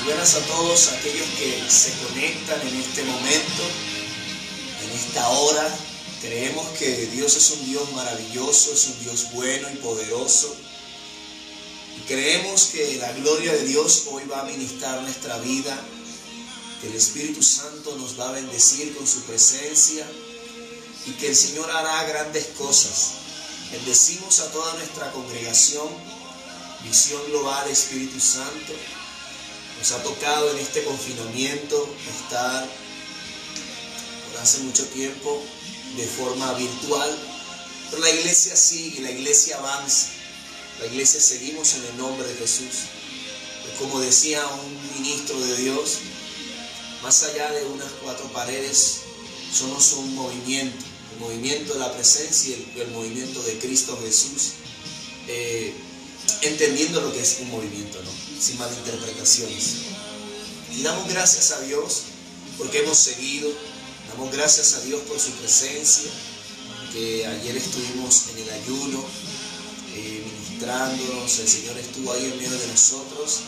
Buenas a todos aquellos que se conectan en este momento, en esta hora. Creemos que Dios es un Dios maravilloso, es un Dios bueno y poderoso. Y creemos que la gloria de Dios hoy va a ministrar nuestra vida, que el Espíritu Santo nos va a bendecir con su presencia y que el Señor hará grandes cosas. Bendecimos a toda nuestra congregación, Visión Global Espíritu Santo. Nos ha tocado en este confinamiento estar por hace mucho tiempo de forma virtual, pero la iglesia sigue, la iglesia avanza, la iglesia seguimos en el nombre de Jesús. Y como decía un ministro de Dios, más allá de unas cuatro paredes, somos un movimiento, el movimiento de la presencia y el movimiento de Cristo Jesús, entendiendo lo que es un movimiento, ¿no? Sin malinterpretaciones. Y damos gracias a Dios porque hemos seguido, damos gracias a Dios por su presencia, que ayer estuvimos en el ayuno, ministrándonos, el Señor estuvo ahí en medio de nosotros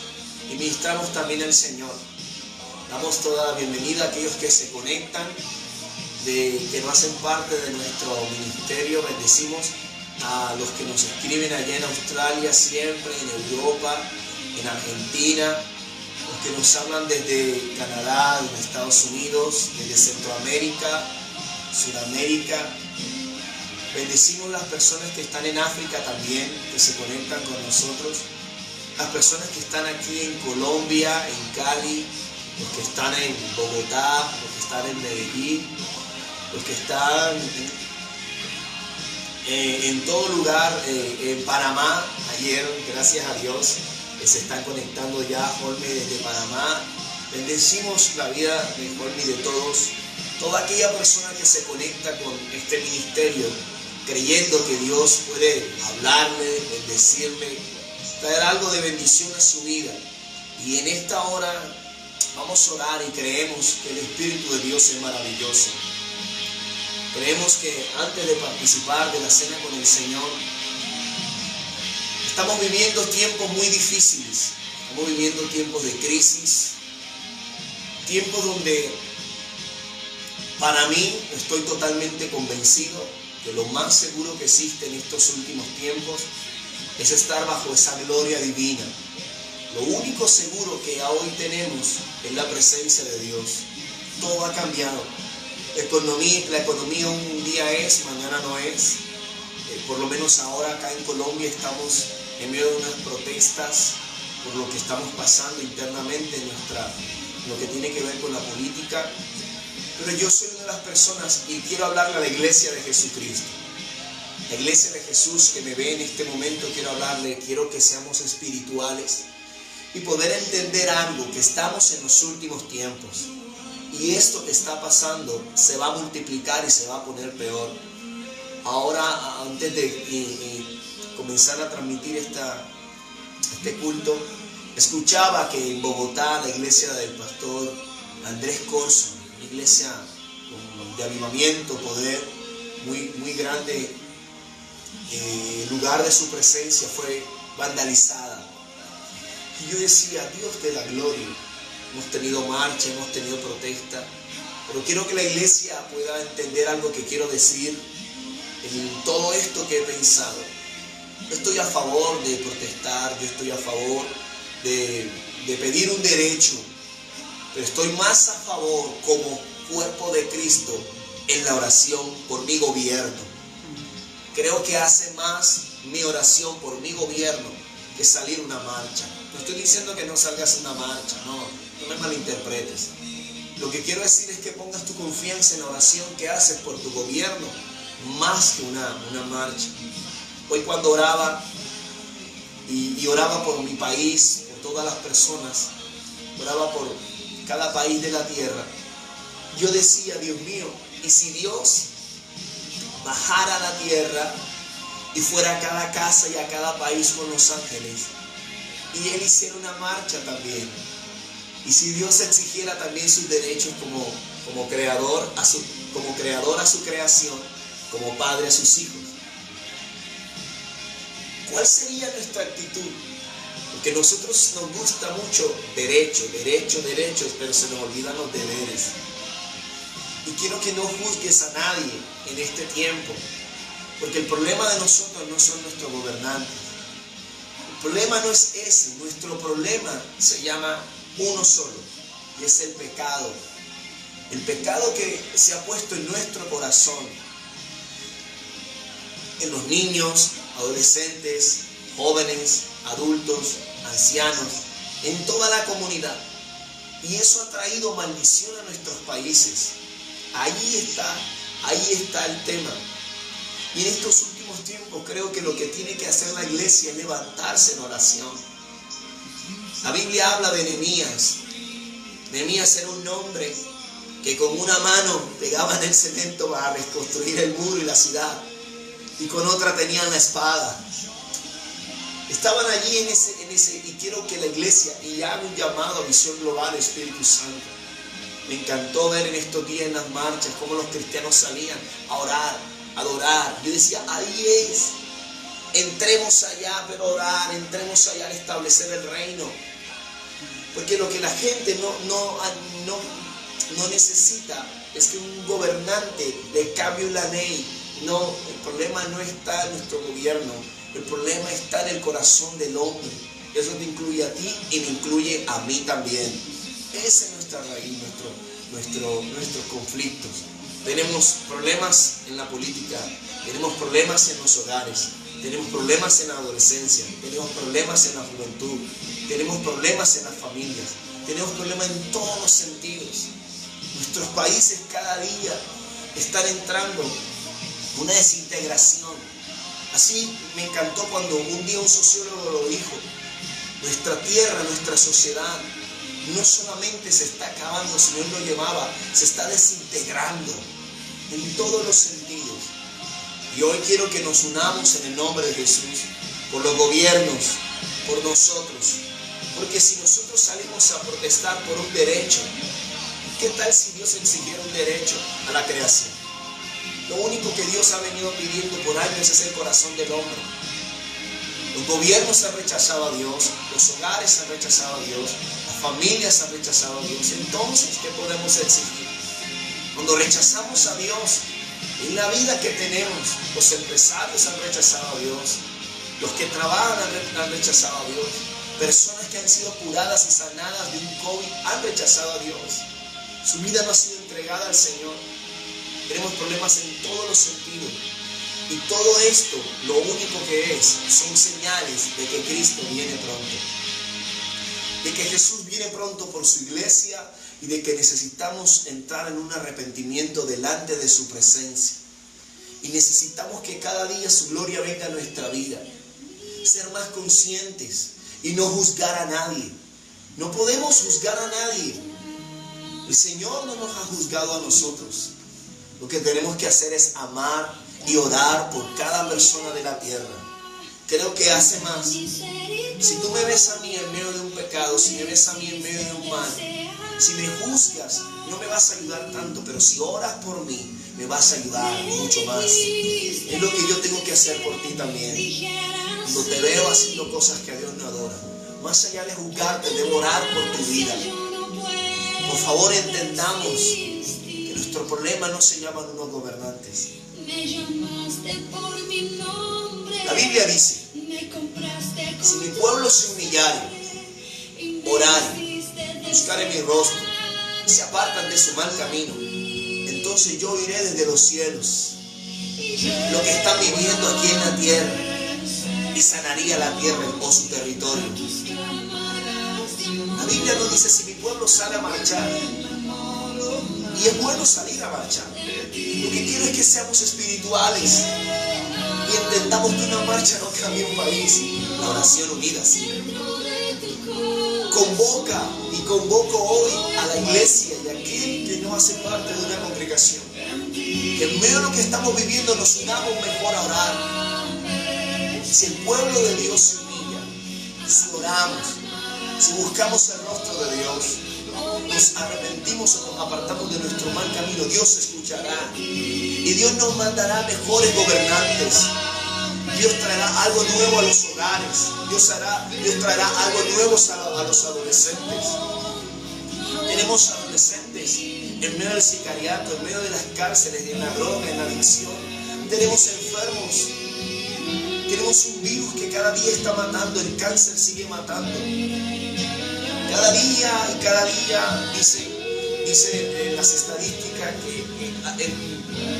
y ministramos también al Señor. Damos toda la bienvenida a aquellos que se conectan, que no hacen parte de nuestro ministerio. Bendecimos a los que nos escriben allá en Australia siempre, en Europa, en Argentina, los que nos hablan desde Canadá, desde Estados Unidos, desde Centroamérica, Sudamérica. Bendecimos las personas que están en África también, que se conectan con nosotros, las personas que están aquí en Colombia, en Cali, los que están en Bogotá, los que están en Medellín, los que están en todo lugar, en Panamá. Ayer, gracias a Dios, se están conectando ya Holme desde Panamá. Bendecimos la vida de Holme y de toda aquella persona que se conecta con este ministerio, creyendo que Dios puede hablarle, bendecirle, traer algo de bendición a su vida. Y en esta hora vamos a orar y creemos que el Espíritu de Dios es maravilloso. Creemos que antes de participar de la cena con el Señor, estamos viviendo tiempos muy difíciles, estamos viviendo tiempos de crisis, tiempos donde para mí estoy totalmente convencido que lo más seguro que existe en estos últimos tiempos es estar bajo esa gloria divina. Lo único seguro que hoy tenemos es la presencia de Dios. Todo ha cambiado. La economía un día es, mañana no es. Por lo menos ahora acá en Colombia estamos en medio de unas protestas por lo que estamos pasando internamente en lo que tiene que ver con la política. Pero yo soy una de las personas y quiero hablarle a la iglesia de Jesucristo. La iglesia de Jesús que me ve en este momento, quiero que seamos espirituales y poder entender algo, que estamos en los últimos tiempos. Y esto que está pasando se va a multiplicar y se va a poner peor. Ahora, antes de comenzar a transmitir este culto, escuchaba que en Bogotá, la iglesia del pastor Andrés Corzo, una iglesia de avivamiento, poder muy grande, el lugar de su presencia fue vandalizada. Y yo decía, Dios de la gloria, hemos tenido marcha, hemos tenido protesta, pero quiero que la iglesia pueda entender algo que quiero decir en todo esto que he pensado. Yo estoy a favor de protestar, yo estoy a favor de pedir un derecho, pero estoy más a favor como cuerpo de Cristo en la oración por mi gobierno. Creo que hace más mi oración por mi gobierno que salir una marcha. No estoy diciendo que no salgas una marcha, no me malinterpretes. Lo que quiero decir es que pongas tu confianza en la oración que haces por tu gobierno más que una marcha. Hoy cuando oraba y oraba por mi país, por todas las personas, oraba por cada país de la tierra, yo decía, Dios mío, ¿y si Dios bajara a la tierra y fuera a cada casa y a cada país con los ángeles y Él hiciera una marcha también? Y si Dios exigiera también sus derechos como creador a su creación, como padre a sus hijos, ¿cuál sería nuestra actitud? Porque a nosotros nos gusta mucho derechos, pero se nos olvidan los deberes. Y quiero que no juzgues a nadie en este tiempo, porque el problema de nosotros no son nuestros gobernantes. El problema no es ese, nuestro problema se llama uno solo, y es el pecado. El pecado que se ha puesto en nuestro corazón, en los niños, adolescentes, jóvenes, adultos, ancianos, en toda la comunidad. Y eso ha traído maldición a nuestros países. Ahí está el tema. Y en estos últimos tiempos creo que lo que tiene que hacer la iglesia es levantarse en oración. La Biblia habla de Nehemías. Nehemías era un hombre que con una mano pegaba en el cemento para reconstruir el muro y la ciudad, y con otra tenían la espada. Estaban allí en ese, y quiero que la iglesia, y hago un llamado a Visión Global, Espíritu Santo. Me encantó ver en estos días en las marchas cómo los cristianos salían a orar, a adorar. Yo decía, ahí es, entremos allá pero orar, entremos allá a establecer el reino. Porque lo que la gente no necesita es que un gobernante le cambie la ley. No, el problema no está en nuestro gobierno, el problema está en el corazón del hombre. Eso te incluye a ti y me incluye a mí también. Esa es nuestra raíz, nuestros conflictos. Tenemos problemas en la política, tenemos problemas en los hogares, tenemos problemas en la adolescencia, tenemos problemas en la juventud, tenemos problemas en las familias, tenemos problemas en todos los sentidos. Nuestros países cada día están entrando una desintegración. Así me encantó cuando un día un sociólogo lo dijo. Nuestra tierra, nuestra sociedad, no solamente se está acabando, sino él lo llevaba, se está desintegrando en todos los sentidos. Y hoy quiero que nos unamos en el nombre de Jesús, por los gobiernos, por nosotros. Porque si nosotros salimos a protestar por un derecho, ¿qué tal si Dios exigiera un derecho a la creación? Lo único que Dios ha venido pidiendo por años es el corazón del hombre. Los gobiernos han rechazado a Dios, los hogares han rechazado a Dios, las familias han rechazado a Dios. Entonces, ¿qué podemos exigir? Cuando rechazamos a Dios, en la vida que tenemos, los empresarios han rechazado a Dios, los que trabajan han rechazado a Dios, personas que han sido curadas y sanadas de un COVID han rechazado a Dios. Su vida no ha sido entregada al Señor. Tenemos problemas en todos los sentidos. Y todo esto, lo único que es, son señales de que Cristo viene pronto. De que Jesús viene pronto por su iglesia y de que necesitamos entrar en un arrepentimiento delante de su presencia. Y necesitamos que cada día su gloria venga a nuestra vida. Ser más conscientes y no juzgar a nadie. No podemos juzgar a nadie. El Señor no nos ha juzgado a nosotros. Lo que tenemos que hacer es amar y orar por cada persona de la tierra. Creo que hace más. Si tú me ves a mí en medio de un pecado, si me ves a mí en medio de un mal, si me juzgas, no me vas a ayudar tanto, pero si oras por mí, me vas a ayudar mucho más. Es lo que yo tengo que hacer por ti también. Cuando te veo haciendo cosas que a Dios no adora, más allá de juzgarte, debo orar por tu vida. Por favor, entendamos que nuestro problema no se llaman unos gobernantes. La Biblia dice: si mi pueblo se humillare, orare, buscare mi rostro, se apartan de su mal camino, entonces yo iré desde los cielos, lo que están viviendo aquí en la tierra, y sanaría la tierra o su territorio. La Biblia nos dice: si mi pueblo sale a marchar, y es bueno salir a marchar, lo que quiero es que seamos espirituales y entendamos que una marcha no cambia un país. La oración unida sí. Convoca y convoco hoy a la iglesia y a aquel que no hace parte de una congregación, que en medio de lo que estamos viviendo nos unamos mejor a orar. Si el pueblo de Dios se humilla, si oramos, si buscamos el rostro de Dios, nos arrepentimos o nos apartamos de nuestro mal camino, Dios escuchará y Dios nos mandará mejores gobernantes. Dios traerá algo nuevo a los hogares. Dios traerá algo nuevo a los adolescentes. Tenemos adolescentes en medio del sicariato, en medio de las cárceles, en la droga, en la adicción. Tenemos enfermos. Tenemos un virus que cada día está matando. El cáncer sigue matando. Cada día dice las estadísticas que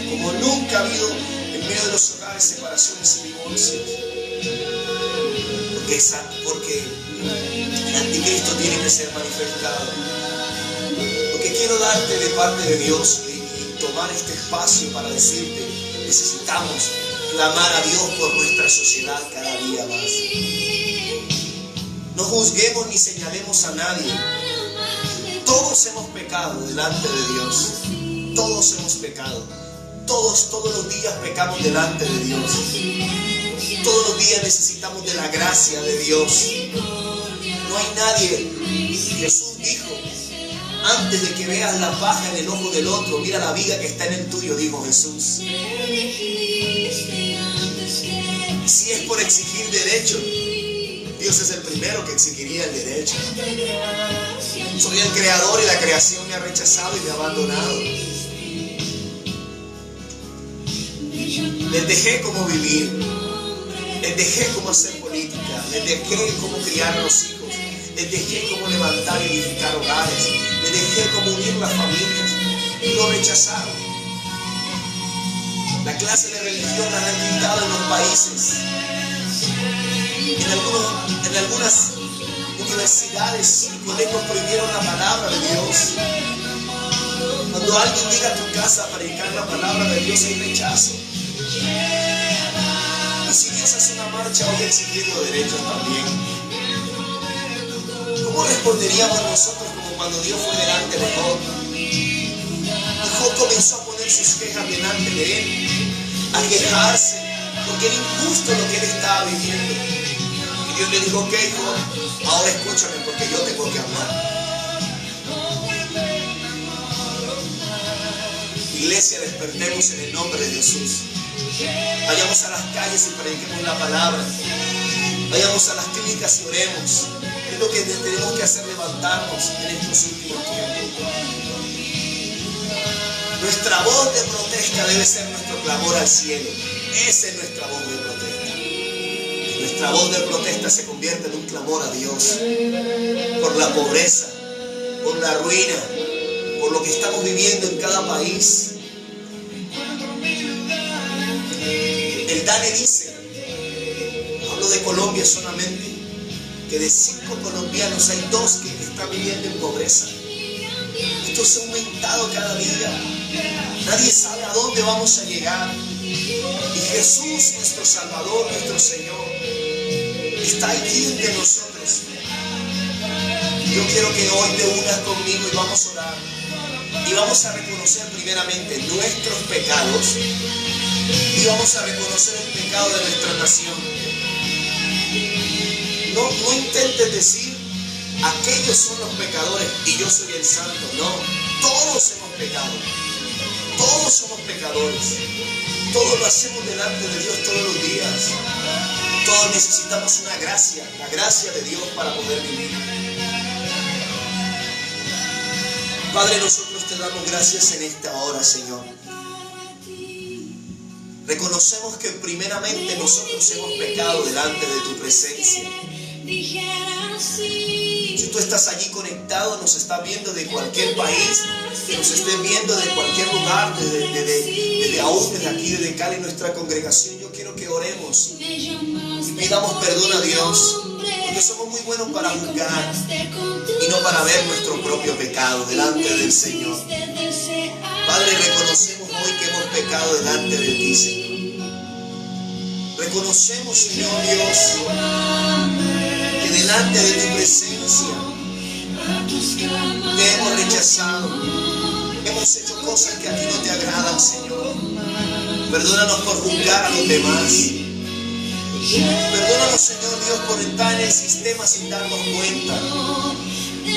como nunca ha habido en medio de los hogares separaciones y divorcios. Porque el anticristo tiene que ser manifestado. Lo que quiero darte de parte de Dios y tomar este espacio para decirte: necesitamos clamar a Dios por nuestra sociedad cada día más. No juzguemos ni señalemos a nadie. Todos hemos pecado delante de Dios. Todos hemos pecado. Todos los días pecamos delante de Dios. Todos los días necesitamos de la gracia de Dios. No hay nadie. Jesús dijo: antes de que veas la paja en el ojo del otro, mira la viga que está en el tuyo, dijo Jesús. Si es por exigir derecho, Dios es el primero que exigiría el derecho. Soy el creador y la creación me ha rechazado y me ha abandonado. Les dejé cómo vivir, les dejé cómo hacer política, les dejé cómo criar a los hijos, les dejé cómo levantar y edificar hogares, les dejé cómo unir las familias y lo rechazaron. La clase de religión la han quitado en los países. En algunas universidades y colegios prohibieron la palabra de Dios. Cuando alguien llega a tu casa a predicar la palabra de Dios, hay rechazo. Y si Dios hace una marcha hoy exigiendo derechos también, ¿cómo responderíamos nosotros como cuando Dios fue delante de Job? Y Job comenzó a poner sus quejas delante de él, a quejarse, porque era injusto lo que él estaba viviendo. Y Dios le dijo: ok, Job, ahora escúchame porque yo tengo que hablar. Iglesia, despertemos en el nombre de Jesús. Vayamos a las calles y prediquemos la palabra. Vayamos a las clínicas y oremos. Es lo que tenemos que hacer, levantarnos en estos últimos tiempos. Nuestra voz de protesta debe ser nuestro clamor al cielo. Esa es nuestra voz de protesta. Que nuestra voz de protesta se convierta en un clamor a Dios por la pobreza, por la ruina, por lo que estamos viviendo en cada país. El DANE dice, hablo de Colombia solamente, que de 5 colombianos hay 2 que están viviendo en pobreza. Esto se ha aumentado cada día. Nadie sabe a dónde vamos a llegar. Y Jesús, nuestro Salvador, nuestro Señor, está aquí entre nosotros. Yo quiero que hoy te unas conmigo y vamos a orar. Y vamos a reconocer primeramente nuestros pecados. Y vamos a reconocer el pecado de nuestra nación. No intentes decir, aquellos son los pecadores y yo soy el santo. No, todos hemos pecado. Todos somos pecadores. Todos lo hacemos delante de Dios todos los días. Todos necesitamos una gracia, la gracia de Dios para poder vivir. Padre, nosotros te damos gracias en esta hora, Señor. Reconocemos que primeramente nosotros hemos pecado delante de tu presencia. Si tú estás allí conectado, nos estás viendo de cualquier país, que nos estés viendo de cualquier lugar, desde aún desde aquí, desde Cali, nuestra congregación, yo quiero que oremos y pidamos perdón a Dios, porque somos muy buenos para juzgar y no para ver nuestro propio pecado delante del Señor. Padre, reconocemos hoy que hemos pecado delante de ti, Señor. Reconocemos, Señor Dios, que delante de tu presencia te hemos rechazado. Hemos hecho cosas que a ti no te agradan, Señor. Perdónanos por juzgar a los demás. Perdónanos, Señor Dios, por entrar en el sistema sin darnos cuenta.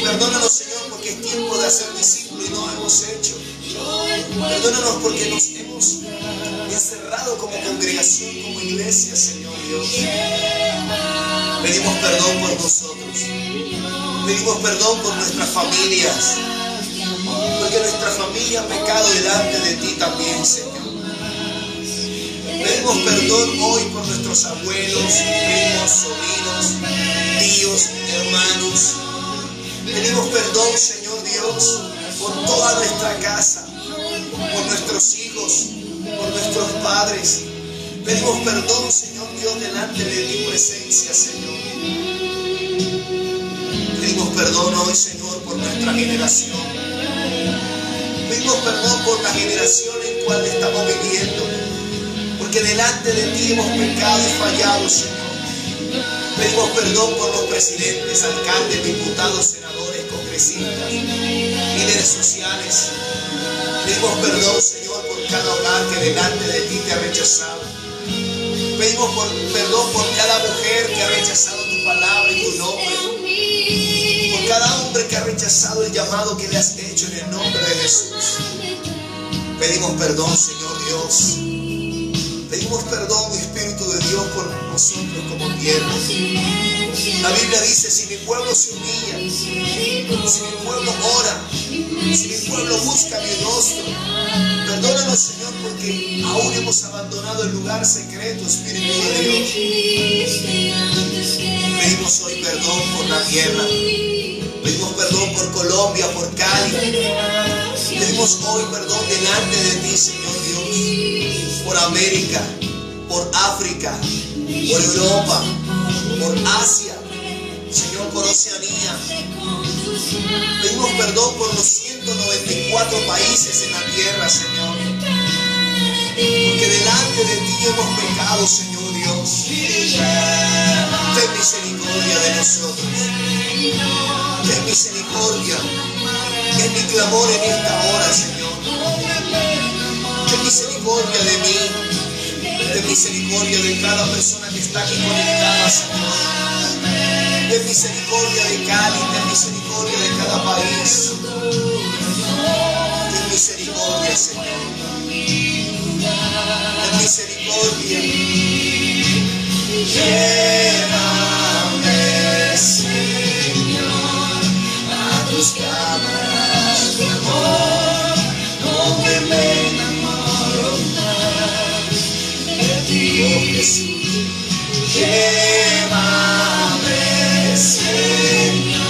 Perdónanos, Señor, porque es tiempo de hacer discípulos y no lo hemos hecho. Perdónanos porque nos hemos encerrado como congregación, como iglesia, Señor Dios. Pedimos perdón por nosotros. Pedimos perdón por nuestras familias, porque nuestra familia ha pecado delante de ti también, Señor. Pedimos perdón hoy por nuestros abuelos, primos, sobrinos, tíos, hermanos. Pedimos perdón, Señor Dios, por toda nuestra casa, por nuestros hijos, por nuestros padres. Pedimos perdón, Señor Dios, delante de tu presencia, Señor. Pedimos perdón hoy, Señor, por nuestra generación. Pedimos perdón por la generación en cual estamos viviendo, porque delante de ti hemos pecado y fallado, Señor. Pedimos perdón por los presidentes, alcaldes, diputados, senadores, congresistas, líderes sociales. Pedimos perdón, Señor, por cada hogar que delante de ti te ha rechazado. Pedimos perdón por cada mujer que ha rechazado tu palabra y tu nombre. Por cada hombre que ha rechazado el llamado que le has hecho en el nombre de Jesús. Pedimos perdón, Señor Dios. Pedimos perdón, Espíritu de Dios, por nosotros como tierra. La Biblia dice, si mi pueblo se humilla, si mi pueblo ora, si mi pueblo busca mi rostro, perdónanos, Señor, porque aún hemos abandonado el lugar secreto, Espíritu de Dios. Pedimos hoy perdón por la tierra. Pedimos perdón por Colombia, por Cali. Pedimos hoy perdón delante de ti, Señor Dios, por América, por África, por Europa, por Asia, Señor, por Oceanía. Pedimos perdón por los 194 países en la tierra, Señor, porque delante de ti hemos pecado, Señor Dios. Ten misericordia de nosotros. Ten misericordia. Es mi clamor en esta hora, Señor. Ten misericordia de mí. Ten misericordia de cada persona que está aquí conectada, Señor. Ten misericordia de Cali. Ten misericordia de cada país. Ten misericordia, Señor. Ten misericordia. Llévame, Señor, a tus cámaras de amor, donde me enamoro más de ti, oh Jesús. Llévame, Señor,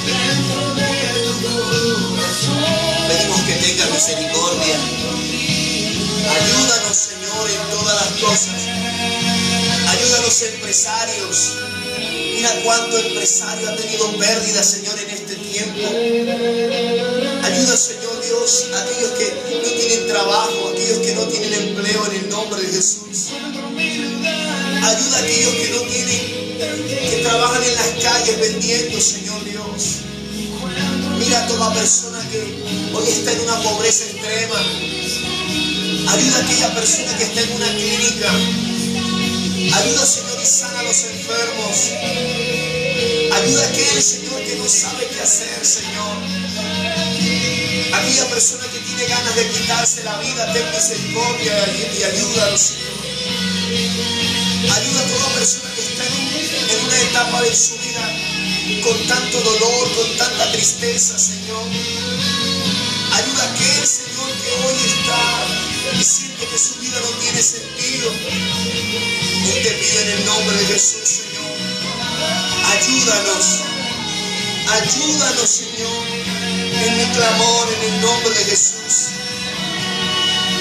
dentro de tu corazón. Pedimos que tengas misericordia. Ayúdanos, Señor, en todas las cosas. Ayuda a los empresarios. Mira cuánto empresario ha tenido pérdidas, Señor, en este tiempo. Ayuda, Señor Dios, a aquellos que no tienen trabajo, a aquellos que no tienen empleo en el nombre de Jesús. Ayuda a aquellos que no tienen, que trabajan en las calles dependiendo, Señor Dios. Mira a toda persona que hoy está en una pobreza extrema. Ayuda a aquella persona que está en una clínica. Ayuda, Señor, y sana a los enfermos. Ayuda a aquel, Señor, que no sabe qué hacer, Señor. Aquella persona que tiene ganas de quitarse la vida, ten misericordia y ayúdalo, Señor. Ayuda a toda persona que está en una etapa de su vida con tanto dolor, con tanta tristeza, Señor. Ayuda a aquel, Señor, que hoy está y siente que su vida no tiene sentido. Hoy te pido en el nombre de Jesús, Señor. Ayúdanos. Ayúdanos, Señor. En mi clamor, en el nombre de Jesús.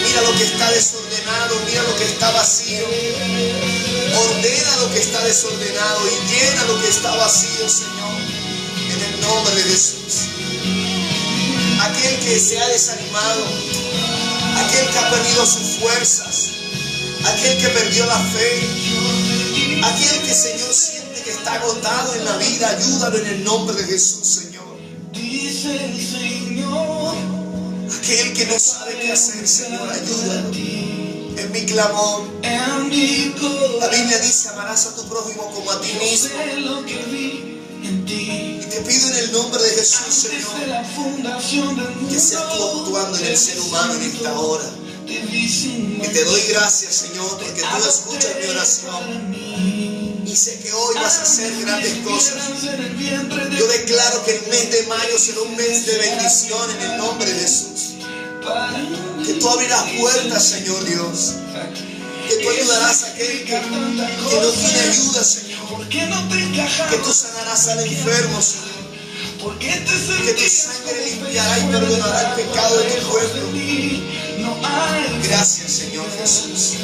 Mira lo que está desordenado, mira lo que está vacío. Ordena lo que está desordenado y llena lo que está vacío, Señor. En el nombre de Jesús. Aquel que se ha desanimado, aquel que ha perdido sus fuerzas, aquel que perdió la fe, aquel que, Señor, siente que está agotado en la vida, ayúdalo en el nombre de Jesús, Señor. Dice el Señor. Aquel que no sabe qué hacer, Señor, ayúdalo. En mi clamor. La Biblia dice, amarás a tu prójimo como a ti mismo. Y te pido en el nombre de Jesús, Señor, que seas tú actuando en el ser humano en esta hora. Y te doy gracias, Señor, porque tú escuchas mi oración. Y sé que hoy vas a hacer grandes cosas. Yo declaro que el mes de mayo será un mes de bendición en el nombre de Jesús. Que tú abrirás puertas, Señor Dios. Que tú ayudarás a aquel que no tiene ayuda, Señor. Que tú sanarás al enfermo, Señor. Que tu sangre limpiará y perdonará el pecado de tu pueblo. Gracias, Señor Jesús.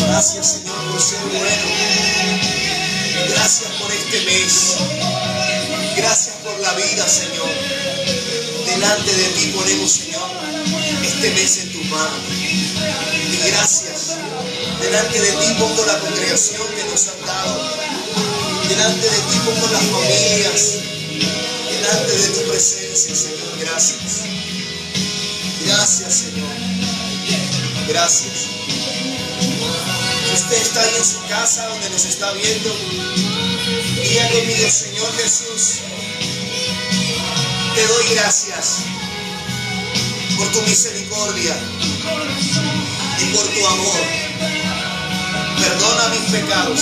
Gracias, Señor, por ser bueno. Gracias por este mes. Gracias por la vida, Señor. Delante de ti ponemos, Señor, este mes en tus manos. Y gracias. Delante de ti pongo la congregación que nos han dado. Delante de ti pongo las familias. Delante de tu presencia, Señor. Gracias. Gracias, Señor. Gracias. Usted está ahí en su casa donde nos está viendo. Diga conmigo, Señor Jesús, te doy gracias por tu misericordia y por tu amor. Perdona mis pecados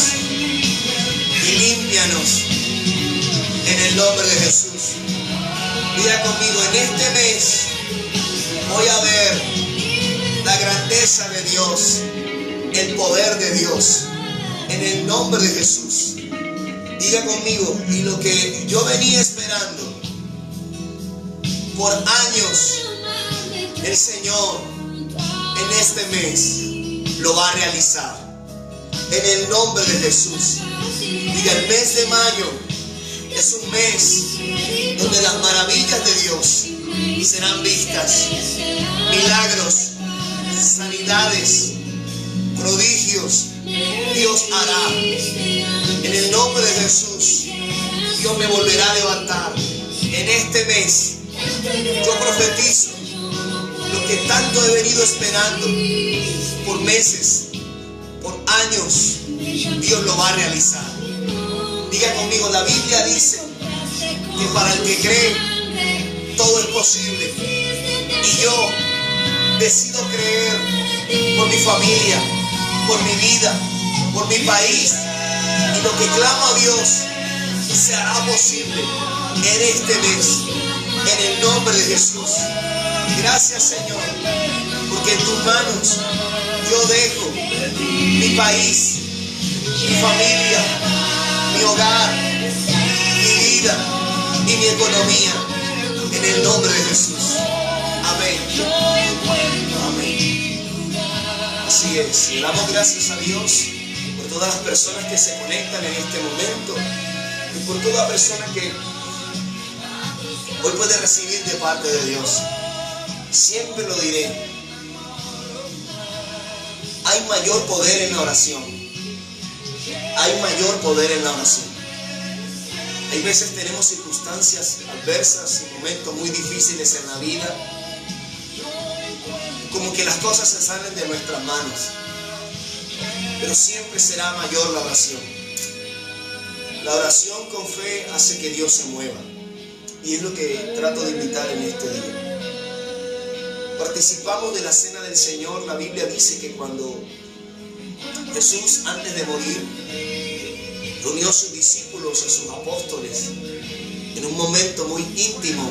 y límpianos en el nombre de Jesús. Diga conmigo, en este mes voy a ver la grandeza de Dios, el poder de Dios, en el nombre de Jesús. Diga conmigo, y lo que yo venía esperando por años, el Señor en este mes lo va a realizar. En el nombre de Jesús. Diga, el mes de mayo es un mes donde las maravillas de Dios serán vistas. Milagros, sanidades, prodigios, Dios hará. En el nombre de Jesús, Dios me volverá a levantar. En este mes, yo profetizo lo que tanto he venido esperando por meses, por años, Dios lo va a realizar. Diga conmigo, la Biblia dice que para el que cree, todo es posible. Y yo decido creer por mi familia, por mi vida, por mi país. Y lo que clamo a Dios se hará posible en este mes, en el nombre de Jesús. Gracias, Señor, porque en tus manos yo dejo mi país, mi familia, mi hogar, mi vida y mi economía, en el nombre de Jesús. Amén. Amén. Así es. Le damos gracias a Dios por todas las personas que se conectan en este momento y por toda persona que hoy puede recibir de parte de Dios. Siempre lo diré. Hay mayor poder en la oración. Hay mayor poder en la oración. Hay veces tenemos circunstancias adversas y momentos muy difíciles en la vida, como que las cosas se salen de nuestras manos, pero siempre será mayor la oración. La oración con fe hace que Dios se mueva, y es lo que trato de invitar en este día. Participamos de la cena del Señor. La Biblia dice que cuando Jesús, antes de morir, reunió a sus discípulos, a sus apóstoles, en un momento muy íntimo,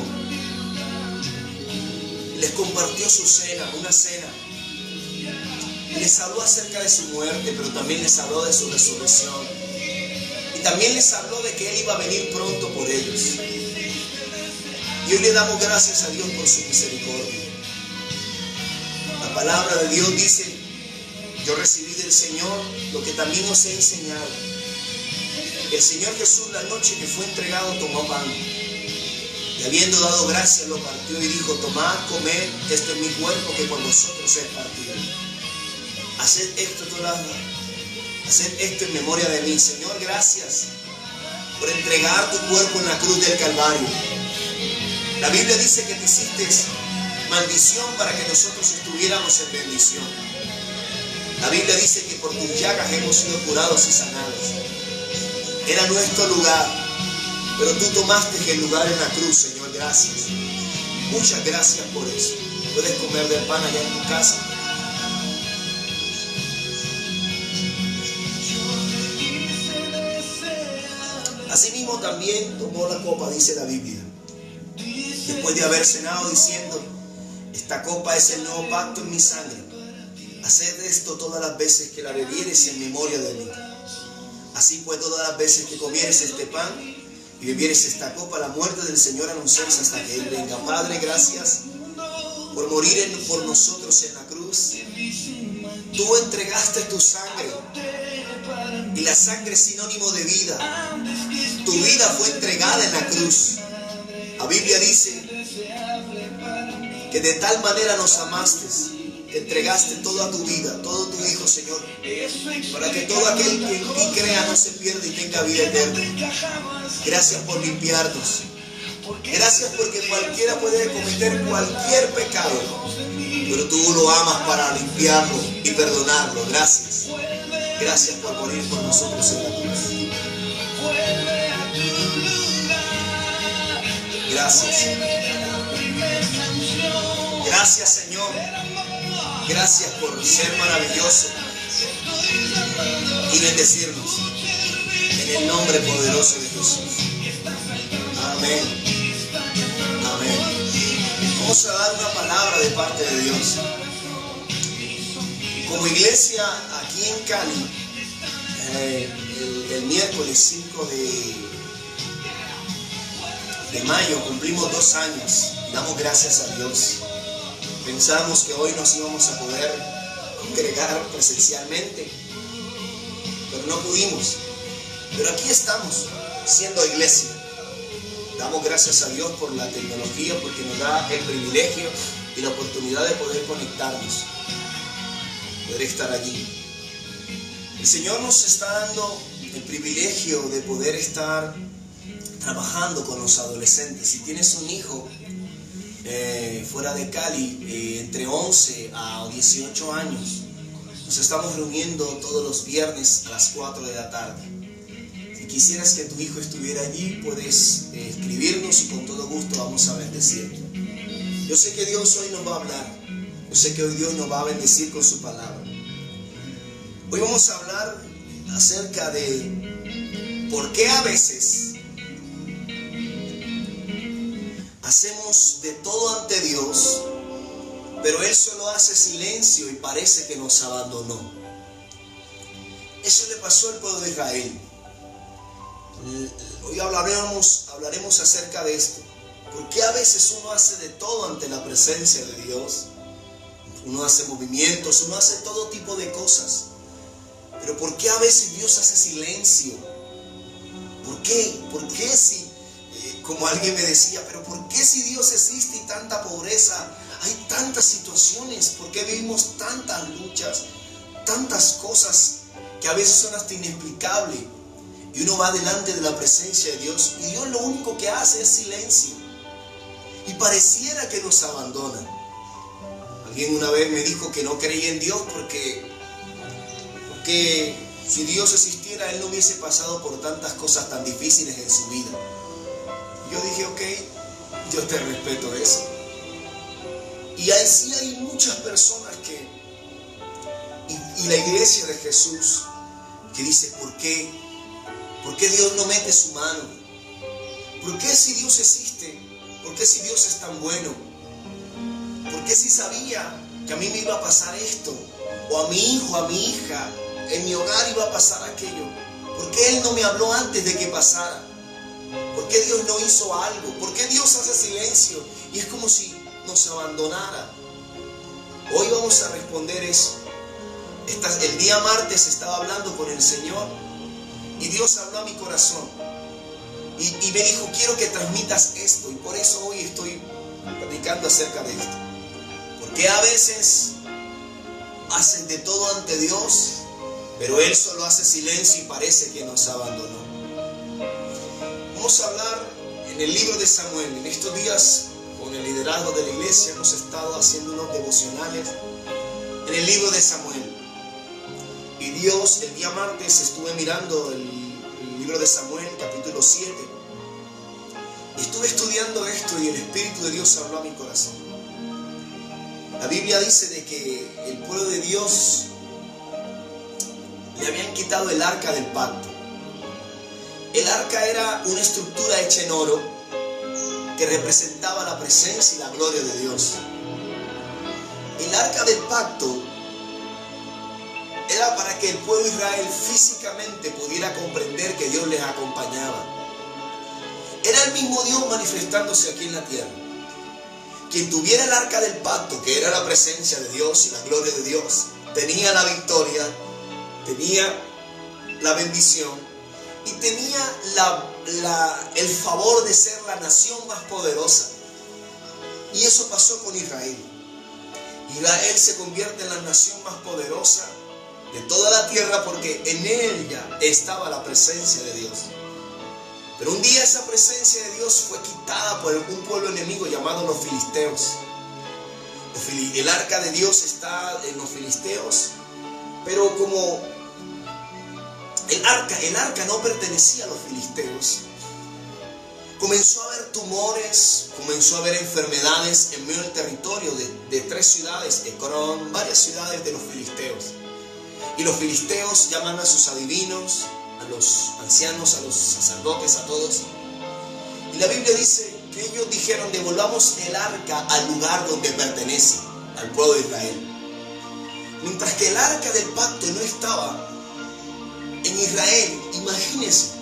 les compartió su cena, una cena. Les habló acerca de su muerte, pero también les habló de su resurrección. Y también les habló de que Él iba a venir pronto por ellos. Y hoy le damos gracias a Dios por su misericordia. La palabra de Dios dice: yo recibí del Señor lo que también os he enseñado. El Señor Jesús, la noche que fue entregado, tomó pan, y habiendo dado gracias, lo partió y dijo: tomad, comed, esto es mi cuerpo que por vosotros es partido. Haced esto en memoria de mí. Señor, gracias por entregar tu cuerpo en la cruz del Calvario. La Biblia dice que te hiciste maldición para que nosotros estuviéramos en bendición. La Biblia dice que por tus llagas hemos sido curados y sanados. Era nuestro lugar, pero tú tomaste el lugar en la cruz, Señor. Gracias. Muchas gracias por eso. Puedes comer del pan allá en tu casa. Asimismo también tomó la copa, dice la Biblia, después de haber cenado, diciendo: esta copa es el nuevo pacto en mi sangre. Haced esto todas las veces que la bebieres en memoria de mí. Así pues, todas las veces que comieres este pan y bebieres esta copa, la muerte del Señor anunciáis hasta que Él venga. Padre, gracias por morir por nosotros en la cruz. Tú entregaste tu sangre, y la sangre es sinónimo de vida. Tu vida fue entregada en la cruz. La Biblia dice que de tal manera nos amaste, que entregaste toda tu vida, todo tu Hijo, Señor, para que todo aquel que en ti crea no se pierda y tenga vida eterna. Gracias por limpiarnos. Gracias porque cualquiera puede cometer cualquier pecado, pero tú lo amas para limpiarlo y perdonarlo. Gracias. Gracias por morir por nosotros en la cruz. Gracias. Gracias, Señor. Gracias por ser maravilloso y bendecirnos en el nombre poderoso de Jesús. Amén. Amén. Vamos a dar una palabra de parte de Dios. Como iglesia aquí en Cali, el miércoles 5 de mayo cumplimos 2 años. Damos gracias a Dios. Pensábamos que hoy nos íbamos a poder congregar presencialmente, pero no pudimos. Pero aquí estamos, siendo iglesia. Damos gracias a Dios por la tecnología, porque nos da el privilegio y la oportunidad de poder conectarnos, poder estar allí. El Señor nos está dando el privilegio de poder estar trabajando con los adolescentes. Si tienes un hijo fuera de Cali, entre 11 a 18 años, nos estamos reuniendo todos los viernes a las 4 de la tarde. Si quisieras que tu hijo estuviera allí, puedes escribirnos y con todo gusto vamos a bendecirte. Yo sé que Dios hoy nos va a hablar. Yo sé que hoy Dios nos va a bendecir con su palabra. Hoy vamos a hablar acerca de por qué a veces hacemos de todo ante Dios, pero Él solo hace silencio y parece que nos abandonó. Eso le pasó al pueblo de Israel. Hoy hablaremos acerca de esto. ¿Por qué a veces uno hace de todo ante la presencia de Dios? Uno hace movimientos, uno hace todo tipo de cosas. Pero ¿por qué a veces Dios hace silencio? ¿Por qué? ¿Por qué si, como alguien me decía, pero por qué si Dios existe y tanta pobreza, hay tantas situaciones? ¿Por qué vivimos tantas luchas, tantas cosas que a veces son hasta inexplicables? Y uno va delante de la presencia de Dios y Dios lo único que hace es silencio. Y pareciera que nos abandona. Alguien una vez me dijo que no creía en Dios porque si Dios existiera, Él no hubiese pasado por tantas cosas tan difíciles en su vida. Yo dije, ok, yo te respeto eso. Y así hay muchas personas y la iglesia de Jesús que dice, ¿por qué? ¿Por qué Dios no mete su mano? ¿Por qué si Dios existe? ¿Por qué si Dios es tan bueno? ¿Por qué si sabía que a mí me iba a pasar esto? O a mi hijo, a mi hija, en mi hogar iba a pasar aquello. ¿Por qué Él no me habló antes de que pasara? ¿Por qué Dios no hizo algo? ¿Por qué Dios hace silencio? Y es como si nos abandonara. Hoy vamos a responder eso. El día martes estaba hablando con el Señor y Dios habló a mi corazón y me dijo, quiero que transmitas esto, y por eso hoy estoy predicando acerca de esto. Porque a veces hacen de todo ante Dios, pero Él solo hace silencio y parece que nos abandonó. Vamos a hablar en el libro de Samuel. En estos días, con el liderazgo de la iglesia, hemos estado haciendo unos devocionales en el libro de Samuel. Y Dios, el día martes estuve mirando el libro de Samuel, capítulo 7. Estuve estudiando esto y el Espíritu de Dios habló a mi corazón. La Biblia dice de que el pueblo de Dios le habían quitado el arca del pacto. El arca era una estructura hecha en oro que representaba la presencia y la gloria de Dios. El arca del pacto era para que el pueblo de Israel físicamente pudiera comprender que Dios les acompañaba. Era el mismo Dios manifestándose aquí en la tierra. Quien tuviera el arca del pacto, que era la presencia de Dios y la gloria de Dios, tenía la victoria, tenía la bendición y tenía el favor de ser la nación más poderosa. Y eso pasó con Israel. Israel se convierte en la nación más poderosa de toda la tierra porque en ella estaba la presencia de Dios. Pero un día esa presencia de Dios fue quitada por un pueblo enemigo llamado los filisteos. El arca de Dios está en los filisteos, pero como el arca no pertenecía a los filisteos, comenzó a haber tumores, comenzó a haber enfermedades en medio del territorio de 3 ciudades, Ecrón, varias ciudades de los filisteos. Y los filisteos llaman a sus adivinos, a los ancianos, a los sacerdotes, a todos. Y la Biblia dice que ellos dijeron, devolvamos el arca al lugar donde pertenece, al pueblo de Israel. Mientras que el arca del pacto no estaba en Israel, imagínense,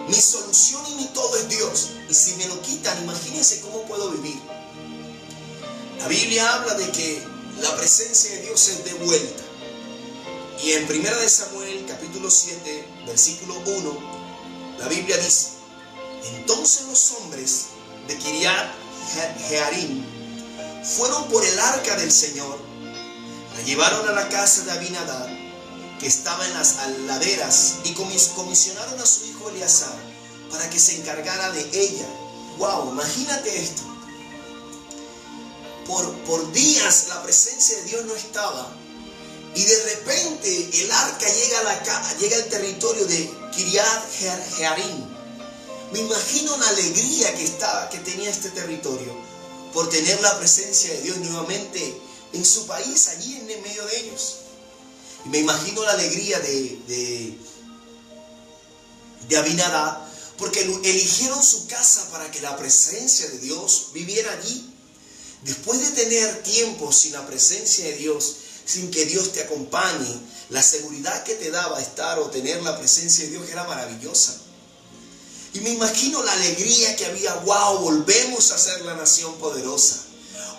mi solución y mi todo es Dios. Y si me lo quitan, imagínense cómo puedo vivir. La Biblia habla de que la presencia de Dios es de vuelta. Y en 1 de Samuel, capítulo 7, versículo 1, la Biblia dice, entonces los hombres de Kiriat Jearim fueron por el arca del Señor, la llevaron a la casa de Abinadab, que estaba en las laderas, y comisionaron a su hijo Eleazar para que se encargara de ella. ¡Wow! Imagínate esto. Por días la presencia de Dios no estaba. Y de repente el arca llega al territorio de Kiriat Jearim. Me imagino la alegría que tenía este territorio por tener la presencia de Dios nuevamente en su país, allí en el medio de ellos. Y me imagino la alegría de Abinadab, porque eligieron su casa para que la presencia de Dios viviera allí. Después de tener tiempo sin la presencia de Dios, sin que Dios te acompañe, la seguridad que te daba estar o tener la presencia de Dios era maravillosa. Y me imagino la alegría que había. ¡Wow! Volvemos a ser la nación poderosa.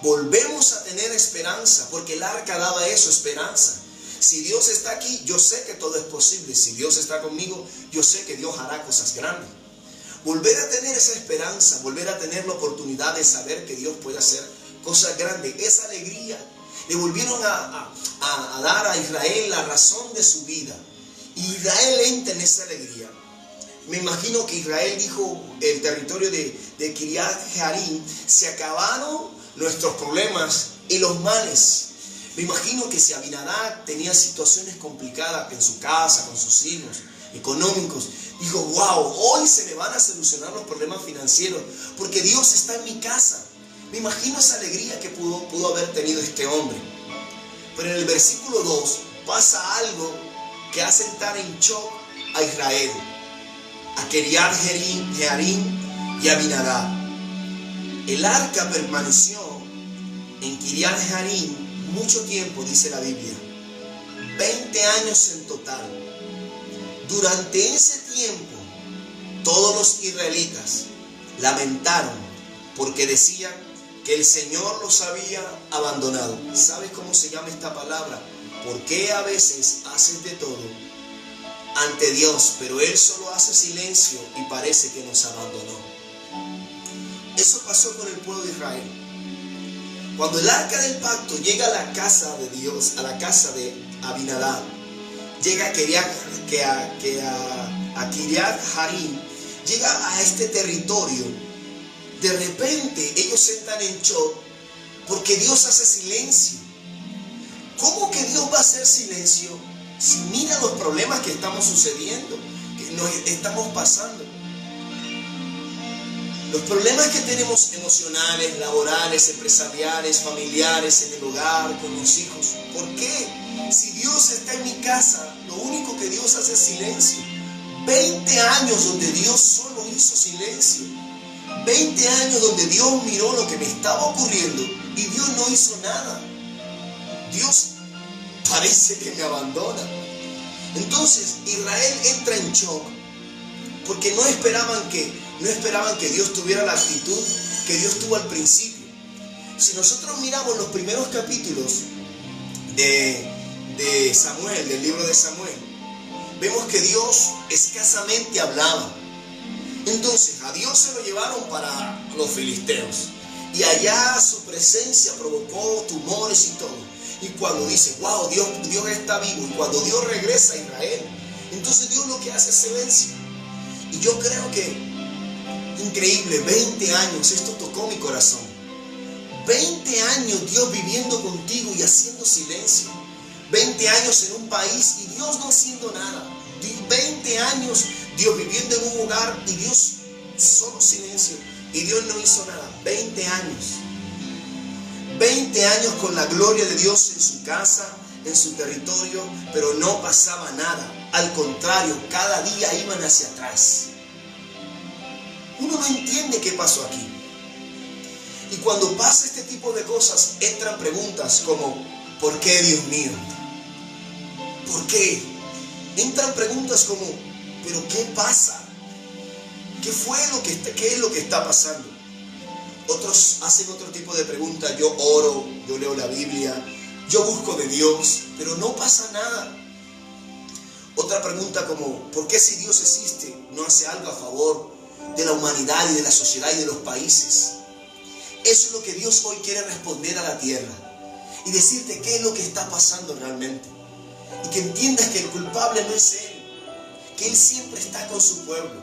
Volvemos a tener esperanza, porque el arca daba eso, esperanza. Si Dios está aquí, yo sé que todo es posible. Si Dios está conmigo, yo sé que Dios hará cosas grandes. Volver a tener esa esperanza, volver a tener la oportunidad de saber que Dios puede hacer cosas grandes, esa alegría. Le volvieron a dar a Israel la razón de su vida. Y Israel entra en esa alegría. Me imagino que Israel dijo, el territorio de Kiriat Jearim, se acabaron nuestros problemas y los males. Me imagino que si Abinadab tenía situaciones complicadas en su casa, con sus hijos, económicos, dijo, wow, hoy se me van a solucionar los problemas financieros, porque Dios está en mi casa. Me imagino esa alegría que pudo haber tenido este hombre. Pero en el versículo 2 pasa algo que hace entrar en shock a Israel, a Kiriat Jearim y a Abinadab. El arca permaneció en Kiriat Jearim mucho tiempo, dice la Biblia, 20 años en total. Durante ese tiempo, todos los israelitas lamentaron porque decían que el Señor los había abandonado. ¿Sabes cómo se llama esta palabra? ¿Por qué a veces haces de todo ante Dios, pero Él solo hace silencio y parece que nos abandonó? Eso pasó con el pueblo de Israel. Cuando el arca del pacto llega a la casa de Dios, a la casa de Abinadab, llega a Kiriat Jearim, llega a este territorio, de repente ellos entran en shock porque Dios hace silencio. ¿Cómo que Dios va a hacer silencio si mira los problemas que estamos sucediendo, que nos estamos pasando? Los problemas que tenemos emocionales, laborales, empresariales, familiares, en el hogar, con los hijos. ¿Por qué? Si Dios está en mi casa, lo único que Dios hace es silencio. 20 años donde Dios solo hizo silencio. 20 años donde Dios miró lo que me estaba ocurriendo y Dios no hizo nada. Dios parece que me abandona. Entonces Israel entra en shock porque no esperaban que Dios tuviera la actitud que Dios tuvo al principio. Si nosotros miramos los primeros capítulos de Samuel, del libro de Samuel, vemos que Dios escasamente hablaba. Entonces a Dios se lo llevaron para los filisteos y allá su presencia provocó tumores y todo. Y cuando dice, wow, Dios está vivo, y cuando Dios regresa a Israel, entonces Dios lo que hace es silencio. Y yo creo que increíble, 20 años, esto tocó mi corazón. 20 años Dios viviendo contigo y haciendo silencio. 20 años en un país y Dios no haciendo nada. 20 años Dios viviendo en un hogar y Dios solo silencio. Y Dios no hizo nada. 20 años. 20 años con la gloria de Dios en su casa, en su territorio, pero no pasaba nada. Al contrario, cada día iban hacia atrás. Uno no entiende qué pasó aquí. Y cuando pasa este tipo de cosas, entran preguntas como, ¿por qué, Dios mío? ¿Por qué? Entran preguntas como, ¿pero qué pasa? ¿Qué es lo que está pasando? Otros hacen otro tipo de preguntas. Yo oro, yo leo la Biblia, yo busco de Dios, pero no pasa nada. Otra pregunta como, ¿por qué si Dios existe no hace algo a favor de la humanidad y de la sociedad y de los países? Eso es lo que Dios hoy quiere responder a la tierra y decirte qué es lo que está pasando realmente. Y que entiendas que el culpable no es Él, que Él siempre está con su pueblo.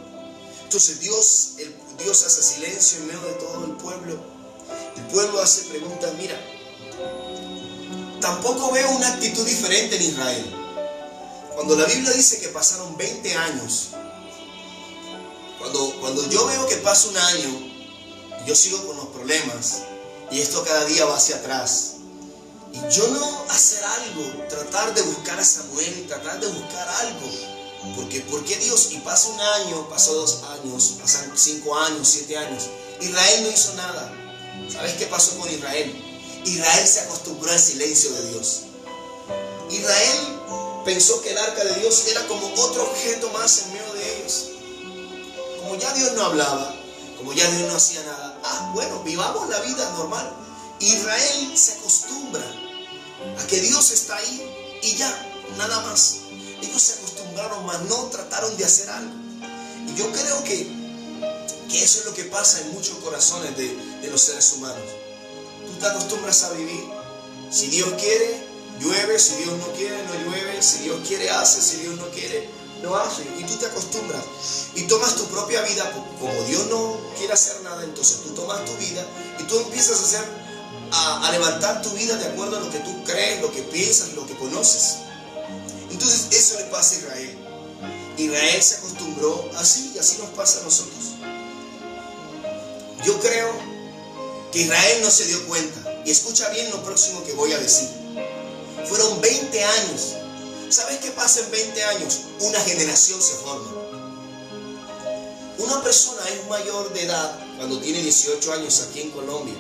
Entonces Dios hace silencio en medio de todo el pueblo. El pueblo hace preguntas. Mira, tampoco veo una actitud diferente en Israel. Cuando la Biblia dice que pasaron 20 años, cuando yo veo que pasa un año, yo sigo con los problemas y esto cada día va hacia atrás. Y yo no hacer algo, tratar de buscar a Samuel, tratar de buscar algo. Porque ¿por qué Dios? Y pasa un año, pasó 2 años, pasan 5 años, 7 años. Israel no hizo nada. ¿Sabes qué pasó con Israel? Israel se acostumbró al silencio de Dios. Israel pensó que el arca de Dios era como otro objeto más en medio de ellos. Como ya Dios no hablaba, como ya Dios no hacía nada, bueno, vivamos la vida normal. Israel se acostumbra a que Dios está ahí y ya, nada más. Ellos se acostumbraron, mas no trataron de hacer algo. Y yo creo que eso es lo que pasa en muchos corazones de los seres humanos. Tú te acostumbras a vivir. Si Dios quiere, Llueve, si Dios no quiere, no llueve. Si Dios quiere, hace. Si Dios no quiere, no hace. Y tú te acostumbras y tomas tu propia vida. Como Dios no quiere hacer nada, entonces tú tomas tu vida y tú empiezas a levantar tu vida de acuerdo a lo que tú crees, lo que piensas, lo que conoces. Entonces eso le pasa a Israel. Israel se acostumbró así, y así nos pasa a nosotros. Yo creo que Israel no se dio cuenta. Y escucha bien lo próximo que voy a decir. Fueron 20 años. ¿Sabes qué pasa en 20 años? Una generación se forma. Una persona es mayor de edad cuando tiene 18 años aquí en Colombia.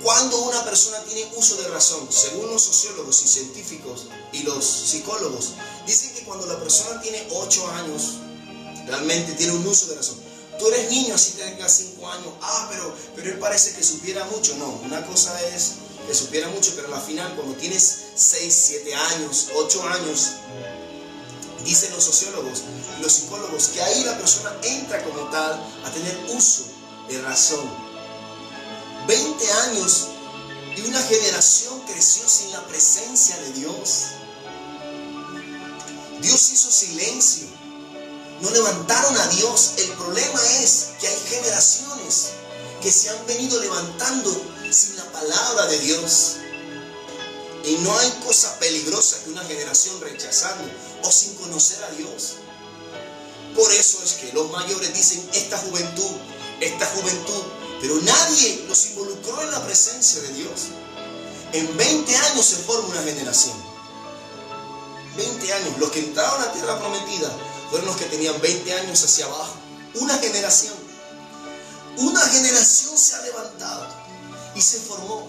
Cuando una persona tiene uso de razón, según los sociólogos y científicos y los psicólogos, dicen que cuando la persona tiene 8 años, realmente tiene un uso de razón. Tú eres niño, así tengas 5 años, pero él parece que supiera mucho. No, una cosa es que supiera mucho, pero al final, cuando tienes 6, 7 años, 8 años, dicen los sociólogos y los psicólogos que ahí la persona entra como tal a tener uso de razón. 20 años y una generación creció sin la presencia de Dios. Dios hizo silencio. No levantaron a Dios. El problema es que hay generaciones que se han venido levantando sin la palabra de Dios. Y no hay cosa peligrosa que una generación rechazando o sin conocer a Dios. Por eso es que los mayores dicen esta juventud, pero nadie los involucró en la presencia de Dios. En 20 años se forma una generación. 20 años. Los que entraron a la tierra prometida fueron los que tenían 20 años hacia abajo. Una generación. Una generación se ha levantado y se formó.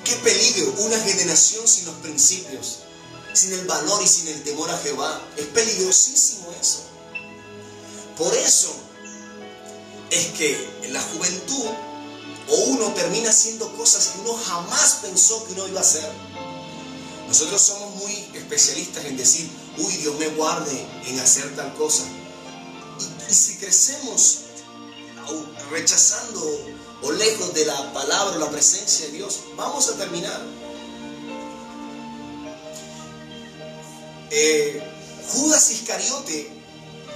¡Qué peligro! Una generación sin los principios, sin el valor y sin el temor a Jehová. Es peligrosísimo eso. Por eso es que en la juventud uno termina haciendo cosas que uno jamás pensó que uno iba a hacer. Nosotros somos muy especialistas en decir, uy, Dios me guarde en hacer tal cosa. Y si crecemos rechazando o lejos de la palabra o la presencia de Dios, vamos a terminar. Judas Iscariote,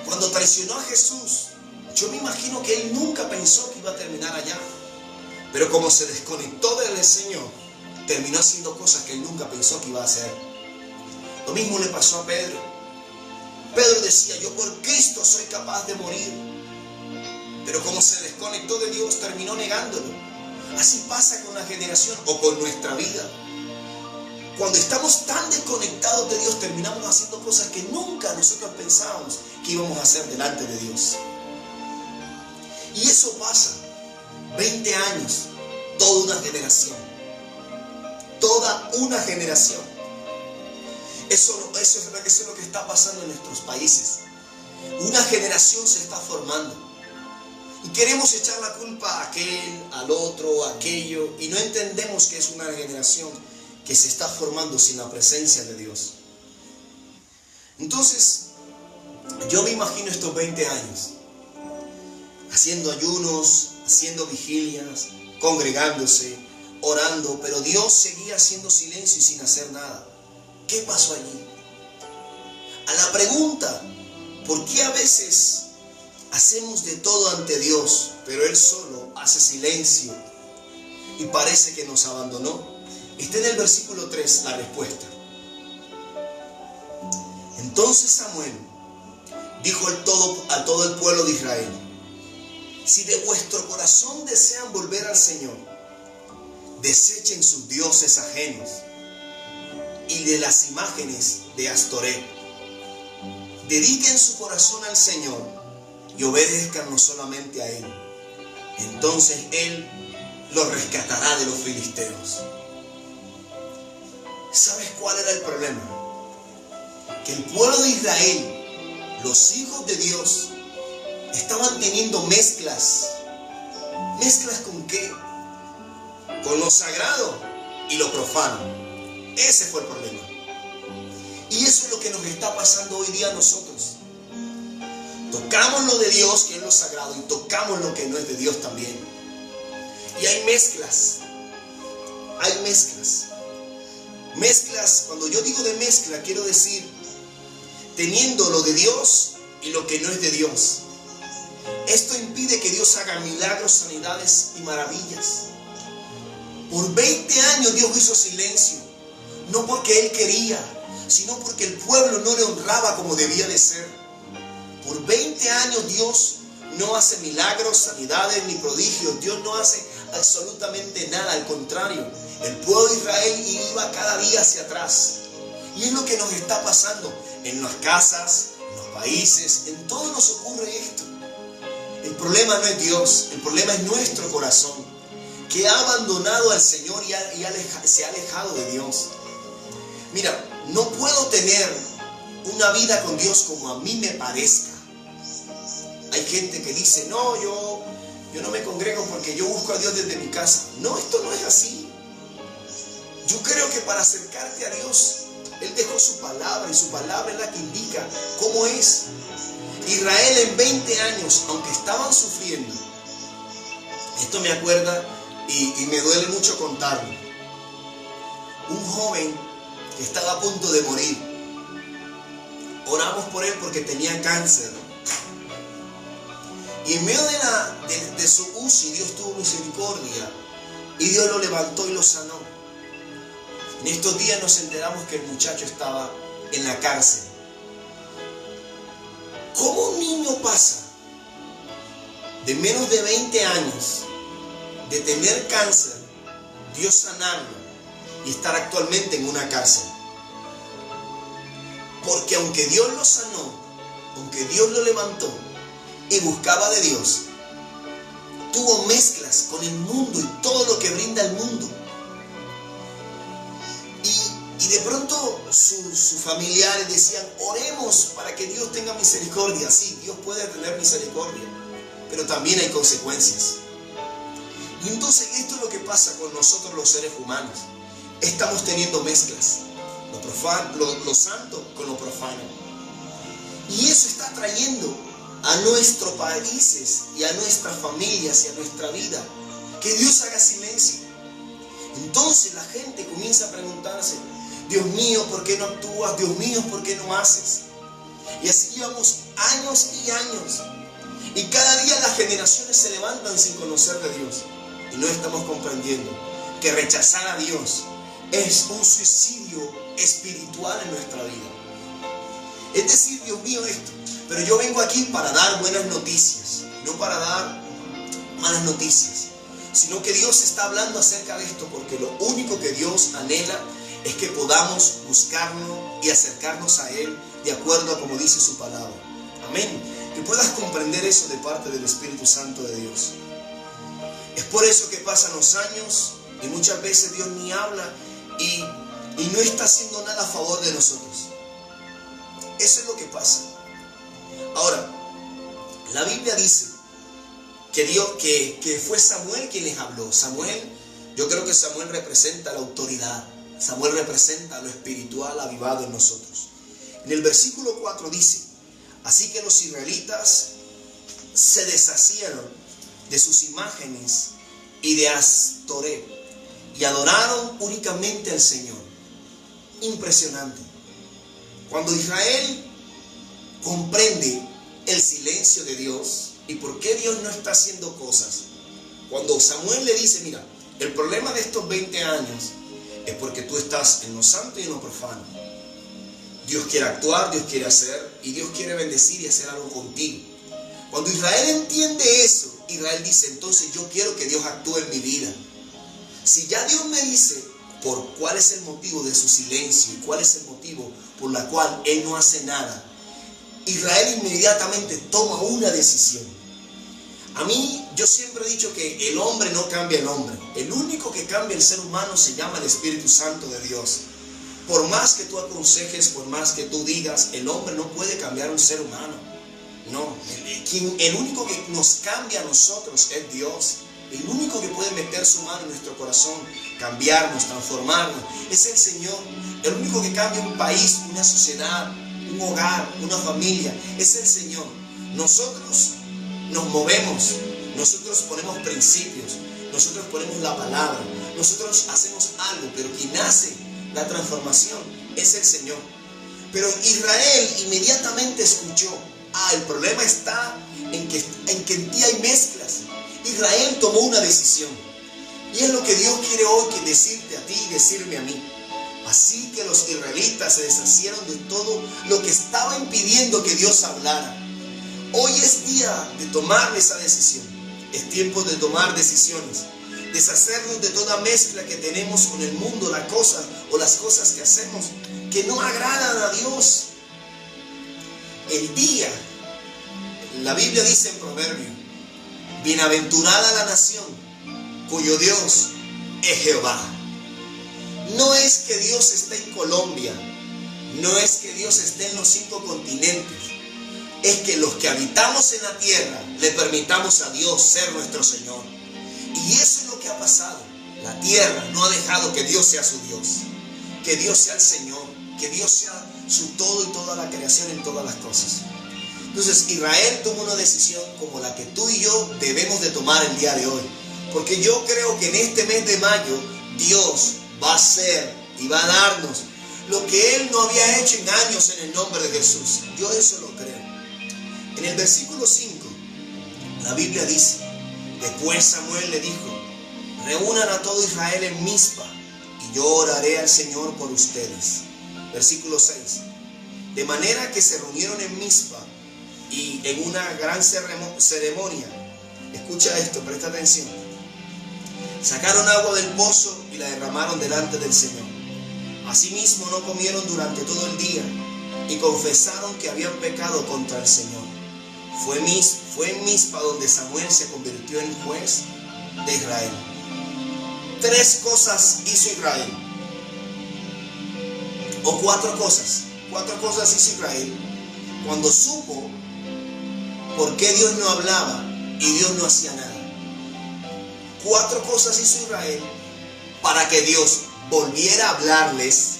cuando traicionó a Jesús, yo me imagino que él nunca pensó que iba a terminar allá. Pero como se desconectó del Señor, terminó haciendo cosas que él nunca pensó que iba a hacer. Lo mismo le pasó a Pedro. Pedro decía, yo por Cristo soy capaz de morir. Pero como se desconectó de Dios, terminó negándolo. Así pasa con la generación o con nuestra vida. Cuando estamos tan desconectados de Dios, terminamos haciendo cosas que nunca nosotros pensábamos que íbamos a hacer delante de Dios. Y eso pasa. 20 años, toda una generación. Toda una generación. Eso es lo que está pasando en nuestros países. Una generación se está formando. Y queremos echar la culpa a aquel, al otro, a aquello. Y no entendemos que es una generación que se está formando sin la presencia de Dios. Entonces, yo me imagino estos 20 años. Haciendo ayunos, haciendo vigilias, congregándose, orando, pero Dios seguía haciendo silencio y sin hacer nada. ¿Qué pasó allí? A la pregunta, ¿por qué a veces hacemos de todo ante Dios, pero Él solo hace silencio y parece que nos abandonó? Está en el versículo 3 la respuesta. Entonces Samuel dijo a todo el pueblo de Israel, si de vuestro corazón desean volver al Señor, desechen sus dioses ajenos y de las imágenes de Astoret. Dediquen su corazón al Señor y obedezcan no solamente a Él. Entonces Él los rescatará de los filisteos. ¿Sabes cuál era el problema? Que el pueblo de Israel, los hijos de Dios, estaban teniendo mezclas. ¿Mezclas con qué? Con lo sagrado y lo profano. Ese fue el problema. Y eso es lo que nos está pasando hoy día a nosotros. Tocamos lo de Dios, que es lo sagrado, y tocamos lo que no es de Dios también. Y hay mezclas. Hay mezclas. Mezclas, cuando yo digo de mezcla, quiero decir teniendo lo de Dios y lo que no es de Dios. Esto impide que Dios haga milagros, sanidades y maravillas. Por 20 años Dios hizo silencio, no porque Él quería, sino porque el pueblo no le honraba como debía de ser. Por 20 años Dios no hace milagros, sanidades ni prodigios. Dios no hace absolutamente nada, al contrario. El pueblo de Israel iba cada día hacia atrás. Y es lo que nos está pasando en las casas, en los países, en todo nos ocurre esto. El problema no es Dios, el problema es nuestro corazón, que ha abandonado al Señor y se ha alejado de Dios. Mira, no puedo tener una vida con Dios como a mí me parezca. Hay gente que dice, no, yo no me congrego porque yo busco a Dios desde mi casa. No, esto no es así. Yo creo que para acercarte a Dios, Él dejó su palabra y su palabra es la que indica cómo es. Israel en 20 años, aunque estaban sufriendo, esto me acuerda y me duele mucho contarlo. Un joven que estaba a punto de morir, oramos por él porque tenía cáncer. Y en medio de su UCI, Dios tuvo misericordia y Dios lo levantó y lo sanó. En estos días nos enteramos que el muchacho estaba en la cárcel. ¿Cómo un niño pasa de menos de 20 años de tener cáncer, Dios sanarlo y estar actualmente en una cárcel? Porque aunque Dios lo sanó, aunque Dios lo levantó y buscaba de Dios, tuvo mezclas con el mundo y todo lo que brinda el mundo. Y de pronto sus familiares decían, oremos para que Dios tenga misericordia. Sí, Dios puede tener misericordia, pero también hay consecuencias. Y entonces esto es lo que pasa con nosotros los seres humanos. Estamos teniendo mezclas, lo santo con lo profano. Y eso está trayendo a nuestros países y a nuestras familias y a nuestra vida que Dios haga silencio. Entonces la gente comienza a preguntarse, Dios mío, ¿por qué no actúas? Dios mío, ¿por qué no haces? Y así llevamos años y años. Y cada día las generaciones se levantan sin conocer de Dios. Y no estamos comprendiendo que rechazar a Dios es un suicidio espiritual en nuestra vida. Es decir, Dios mío, esto. Pero yo vengo aquí para dar buenas noticias, no para dar malas noticias. Sino que Dios está hablando acerca de esto, porque lo único que Dios anhela es que podamos buscarnos y acercarnos a Él de acuerdo a como dice su palabra. Amén. Que puedas comprender eso de parte del Espíritu Santo de Dios. Es por eso que pasan los años y muchas veces Dios ni habla y no está haciendo nada a favor de nosotros. Eso es lo que pasa. Ahora, la Biblia dice que fue Samuel quien les habló. Yo creo que Samuel representa la autoridad. Samuel representa lo espiritual avivado en nosotros. En el versículo 4 dice, así que los israelitas se deshacieron de sus imágenes y de Astoret y adoraron únicamente al Señor. Impresionante. Cuando Israel comprende el silencio de Dios y por qué Dios no está haciendo cosas, cuando Samuel le dice, mira, el problema de estos 20 años es porque tú estás en lo santo y en lo profano. Dios quiere actuar, Dios quiere hacer y Dios quiere bendecir y hacer algo contigo. Cuando Israel entiende eso, Israel dice, entonces yo quiero que Dios actúe en mi vida. Si ya Dios me dice por cuál es el motivo de su silencio y cuál es el motivo por la cual Él no hace nada, Israel inmediatamente toma una decisión. A mí, yo siempre he dicho que el hombre no cambia el hombre. El único que cambia el ser humano se llama el Espíritu Santo de Dios. Por más que tú aconsejes, por más que tú digas, el hombre no puede cambiar un ser humano. No, el único que nos cambia a nosotros es Dios. El único que puede meter su mano en nuestro corazón, cambiarnos, transformarnos, es el Señor. El único que cambia un país, una sociedad, un hogar, una familia, es el Señor. Nosotros nos movemos, nosotros ponemos principios, nosotros ponemos la palabra, nosotros hacemos algo, pero quien hace la transformación es el Señor. Pero Israel inmediatamente escuchó, el problema está en que en ti hay mezclas. Israel tomó una decisión. Y es lo que Dios quiere hoy que decirte a ti y decirme a mí. Así que los israelitas se deshacieron de todo lo que estaba impidiendo que Dios hablara. Hoy es día de tomar esa decisión. Es tiempo de tomar decisiones. Deshacernos de toda mezcla que tenemos con el mundo, las cosas que hacemos que no agradan a Dios. La Biblia dice en Proverbio, bienaventurada la nación cuyo Dios es Jehová. No es que Dios esté en Colombia, no es que Dios esté en los 5 continentes, es que los que habitamos en la tierra le permitamos a Dios ser nuestro Señor. Y eso es lo que ha pasado. La tierra no ha dejado que Dios sea su Dios, que Dios sea el Señor, que Dios sea su todo y toda la creación en todas las cosas. Entonces Israel tomó una decisión como la que tú y yo debemos de tomar el día de hoy. Porque yo creo que en este mes de mayo Dios va a hacer y va a darnos lo que Él no había hecho en años en el nombre de Jesús. Yo eso lo creo. En el versículo 5, la Biblia dice, después Samuel le dijo, reúnan a todo Israel en Mizpa y yo oraré al Señor por ustedes. Versículo 6, de manera que se reunieron en Mizpa y en una gran ceremonia, escucha esto, presta atención, sacaron agua del pozo y la derramaron delante del Señor. Asimismo no comieron durante todo el día y confesaron que habían pecado contra el Señor. Fue en Mizpa donde Samuel se convirtió en juez de Israel. 3 cosas hizo Israel, o 4 cosas. 4 cosas hizo Israel cuando supo por qué Dios no hablaba y Dios no hacía nada. 4 cosas hizo Israel para que Dios volviera a hablarles,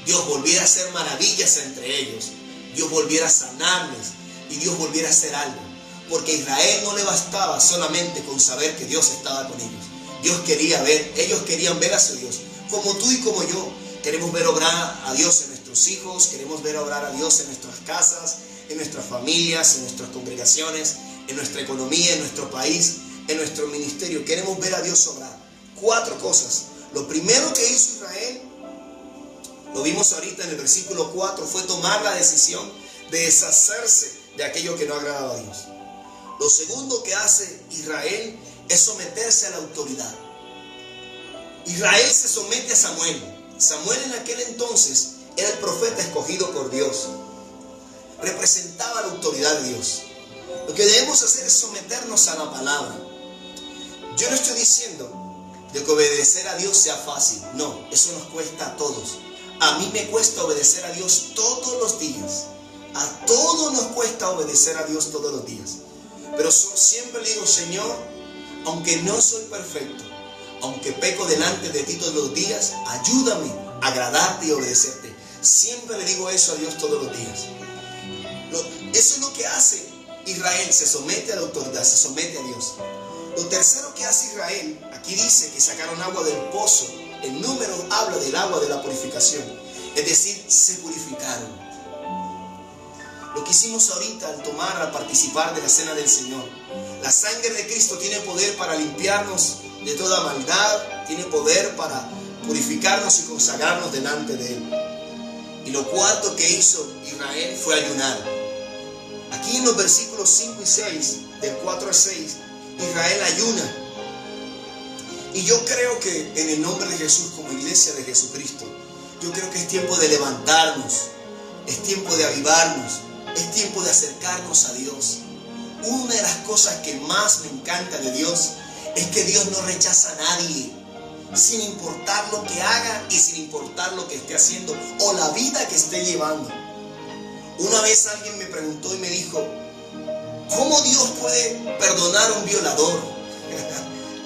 Dios volviera a hacer maravillas entre ellos, Dios volviera a sanarles y Dios volviera a hacer algo. Porque a Israel no le bastaba solamente con saber que Dios estaba con ellos. Ellos querían ver a su Dios. Como tú y como yo, queremos ver obrar a Dios en nuestros hijos, queremos ver obrar a Dios en nuestras casas, en nuestras familias, en nuestras congregaciones, en nuestra economía, en nuestro país, en nuestro ministerio. Queremos ver a Dios obrar. 4 cosas. Lo primero que hizo Israel, lo vimos ahorita en el versículo 4, fue tomar la decisión de deshacerse de aquello que no agradaba a Dios. Lo segundo que hace Israel es someterse a la autoridad. Israel se somete a Samuel. Samuel en aquel entonces era el profeta escogido por Dios. Representaba la autoridad de Dios. Lo que debemos hacer es someternos a la palabra. Yo no estoy diciendo de que obedecer a Dios sea fácil. No, eso nos cuesta a todos. A mí me cuesta obedecer a Dios todos los días. A todos nos cuesta obedecer a Dios todos los días. Pero siempre le digo, Señor, aunque no soy perfecto, aunque peco delante de ti todos los días, ayúdame a agradarte y obedecerte. Siempre le digo eso a Dios todos los días. Eso es lo que hace Israel, se somete a la autoridad, se somete a Dios. Lo tercero que hace Israel, aquí dice que sacaron agua del pozo. El número habla del agua de la purificación, es decir, se purificaron. Lo que hicimos ahorita al participar de la cena del Señor. La sangre de Cristo tiene poder para limpiarnos de toda maldad, tiene poder para purificarnos y consagrarnos delante de Él. Y lo cuarto que hizo Israel fue ayunar. Aquí en los versículos 5 y 6, del 4 al 6, Israel ayuna. Y yo creo que en el nombre de Jesús, como iglesia de Jesucristo, yo creo que es tiempo de levantarnos, es tiempo de avivarnos, es tiempo de acercarnos a Dios. Una de las cosas que más me encanta de Dios es que Dios no rechaza a nadie, sin importar lo que haga y sin importar lo que esté haciendo o la vida que esté llevando. Una vez alguien me preguntó y me dijo, ¿cómo Dios puede perdonar a un violador?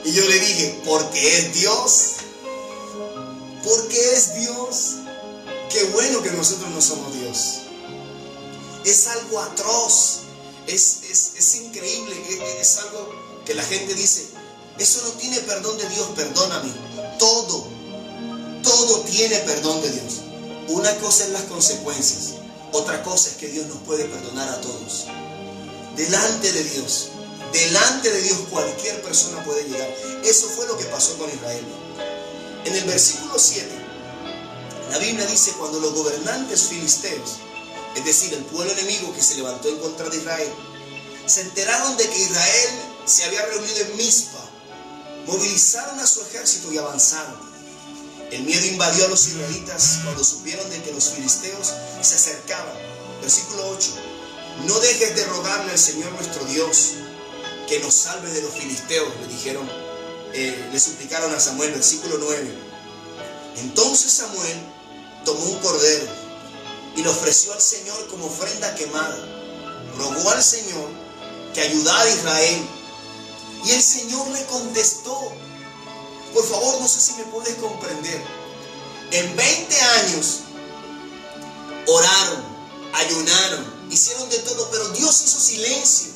Y yo le dije, porque es Dios. Porque es Dios. Qué bueno que nosotros no somos Dios. Es algo atroz. Es increíble. Es algo que la gente dice, eso no tiene perdón de Dios. Perdóname. Todo todo tiene perdón de Dios. Una cosa es las consecuencias, otra cosa es que Dios nos puede perdonar a todos. Delante de Dios cualquier persona puede llegar. Eso fue lo que pasó con Israel. En el versículo 7, la Biblia dice: cuando los gobernantes filisteos, es decir, el pueblo enemigo que se levantó en contra de Israel, se enteraron de que Israel se había reunido en Mizpa, movilizaron a su ejército y avanzaron. El miedo invadió a los israelitas cuando supieron de que los filisteos se acercaban. Versículo 8. No dejes de rogarle al Señor nuestro Dios que nos salve de los filisteos, le suplicaron a Samuel. Versículo 9. Entonces Samuel tomó un cordero y lo ofreció al Señor como ofrenda quemada. Rogó al Señor que ayudara a Israel. Y el Señor le contestó. Por favor, no sé si me puedes comprender. En 20 años oraron, ayunaron, hicieron de todo, pero Dios hizo silencio.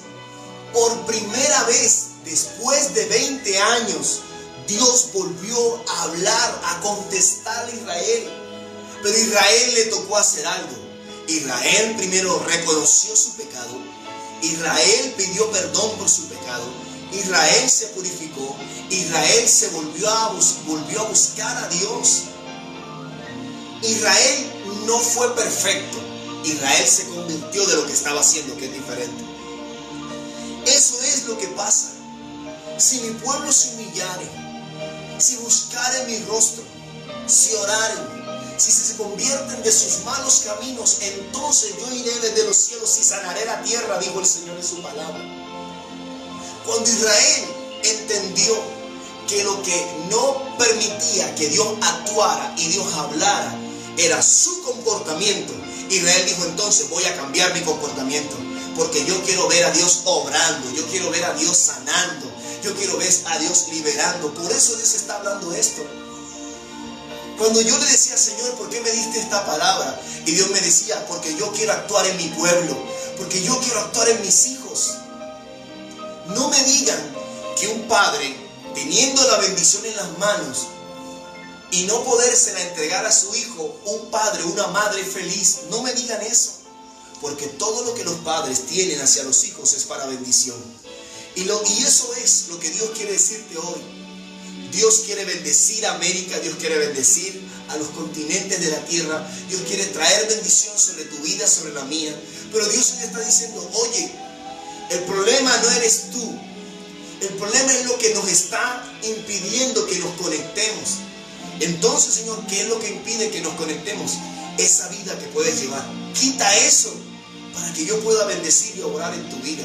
Por primera vez, después de 20 años, Dios volvió a hablar, a contestar a Israel. Pero a Israel le tocó hacer algo. Israel primero reconoció su pecado. Israel pidió perdón por su pecado. Israel se purificó. Israel se volvió a buscar a Dios. Israel no fue perfecto. Israel se convirtió de lo que estaba haciendo, que es diferente. Eso es lo que pasa. Si mi pueblo se humillare, si buscare mi rostro, si oraren, si se convierten de sus malos caminos, entonces yo iré desde los cielos y sanaré la tierra, dijo el Señor en su palabra. Cuando Israel entendió que lo que no permitía que Dios actuara y Dios hablara era su comportamiento, Israel dijo: entonces voy a cambiar mi comportamiento, porque yo quiero ver a Dios obrando, yo quiero ver a Dios sanando, yo quiero ver a Dios liberando. Por eso Dios está hablando esto. Cuando yo le decía: Señor, ¿por qué me diste esta palabra? Y Dios me decía: porque yo quiero actuar en mi pueblo, porque yo quiero actuar en mis hijos. No me digan que un padre, teniendo la bendición en las manos y no podérsela entregar a su hijo, un padre, una madre feliz, no me digan eso. Porque todo lo que los padres tienen hacia los hijos es para bendición. Y eso es lo que Dios quiere decirte hoy. Dios quiere bendecir a América, Dios quiere bendecir a los continentes de la tierra. Dios quiere traer bendición sobre tu vida, sobre la mía. Pero Dios te está diciendo: oye, el problema no eres tú. El problema es lo que nos está impidiendo que nos conectemos. Entonces, Señor, ¿qué es lo que impide que nos conectemos? Esa vida que puedes llevar. Quita eso para que yo pueda bendecir y obrar en tu vida.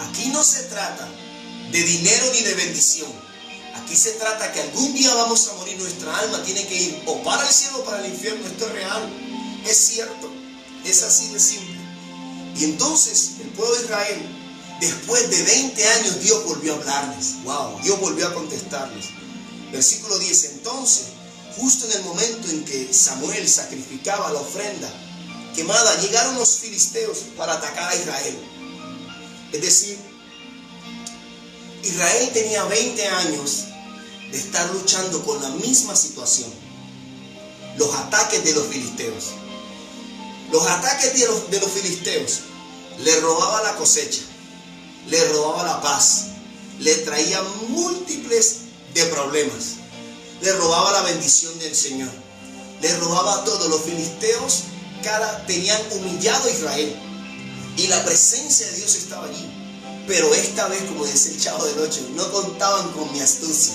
Aquí no se trata de dinero ni de bendición. Aquí se trata que algún día vamos a morir. Nuestra alma tiene que ir o para el cielo o para el infierno. Esto es real, es cierto, es así de simple. Y entonces el pueblo de Israel, después de 20 años, Dios volvió a hablarles. Wow, Dios volvió a contestarles. Versículo 10. Entonces, justo en el momento en que Samuel sacrificaba la ofrenda quemada, llegaron los filisteos para atacar a Israel. Es decir, Israel tenía 20 años de estar luchando con la misma situación. Los ataques de los filisteos. Los ataques de los filisteos le robaba la cosecha, le robaba la paz, le traía múltiples de problemas, le robaba la bendición del Señor, le robaba todo. Los filisteos tenían humillado a Israel y la presencia de Dios estaba allí. Pero esta vez, como dice el Chavo del 8, no contaban con mi astucia.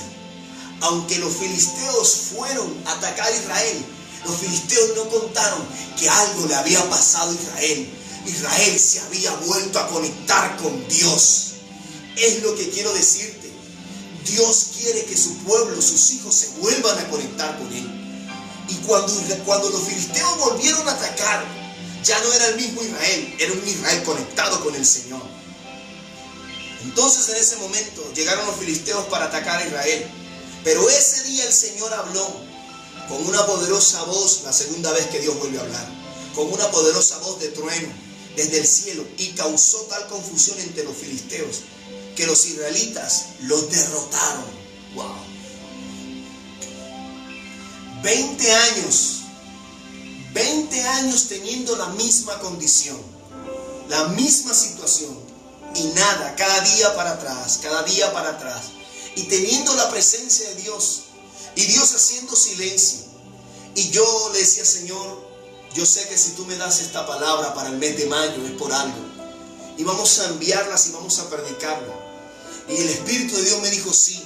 Aunque los filisteos fueron a atacar a Israel, los filisteos no contaron que algo le había pasado a Israel. Israel se había vuelto a conectar con Dios. Es lo que quiero decirte. Dios quiere que su pueblo, sus hijos, se vuelvan a conectar con Él. Y cuando los filisteos volvieron a atacar, ya no era el mismo Israel, era un Israel conectado con el Señor. Entonces en ese momento llegaron los filisteos para atacar a Israel. Pero ese día el Señor habló con una poderosa voz, la segunda vez que Dios vuelve a hablar, con una poderosa voz de trueno desde el cielo, y causó tal confusión entre los filisteos que los israelitas los derrotaron. Wow. 20 años, 20 años teniendo la misma condición, la misma situación, y nada, cada día para atrás, cada día para atrás, y teniendo la presencia de Dios, y Dios haciendo silencio. Y yo le decía, Señor, yo sé que si tú me das esta palabra para el mes de mayo es por algo, y vamos a enviarlas y vamos a predicarla. Y el Espíritu de Dios me dijo, sí,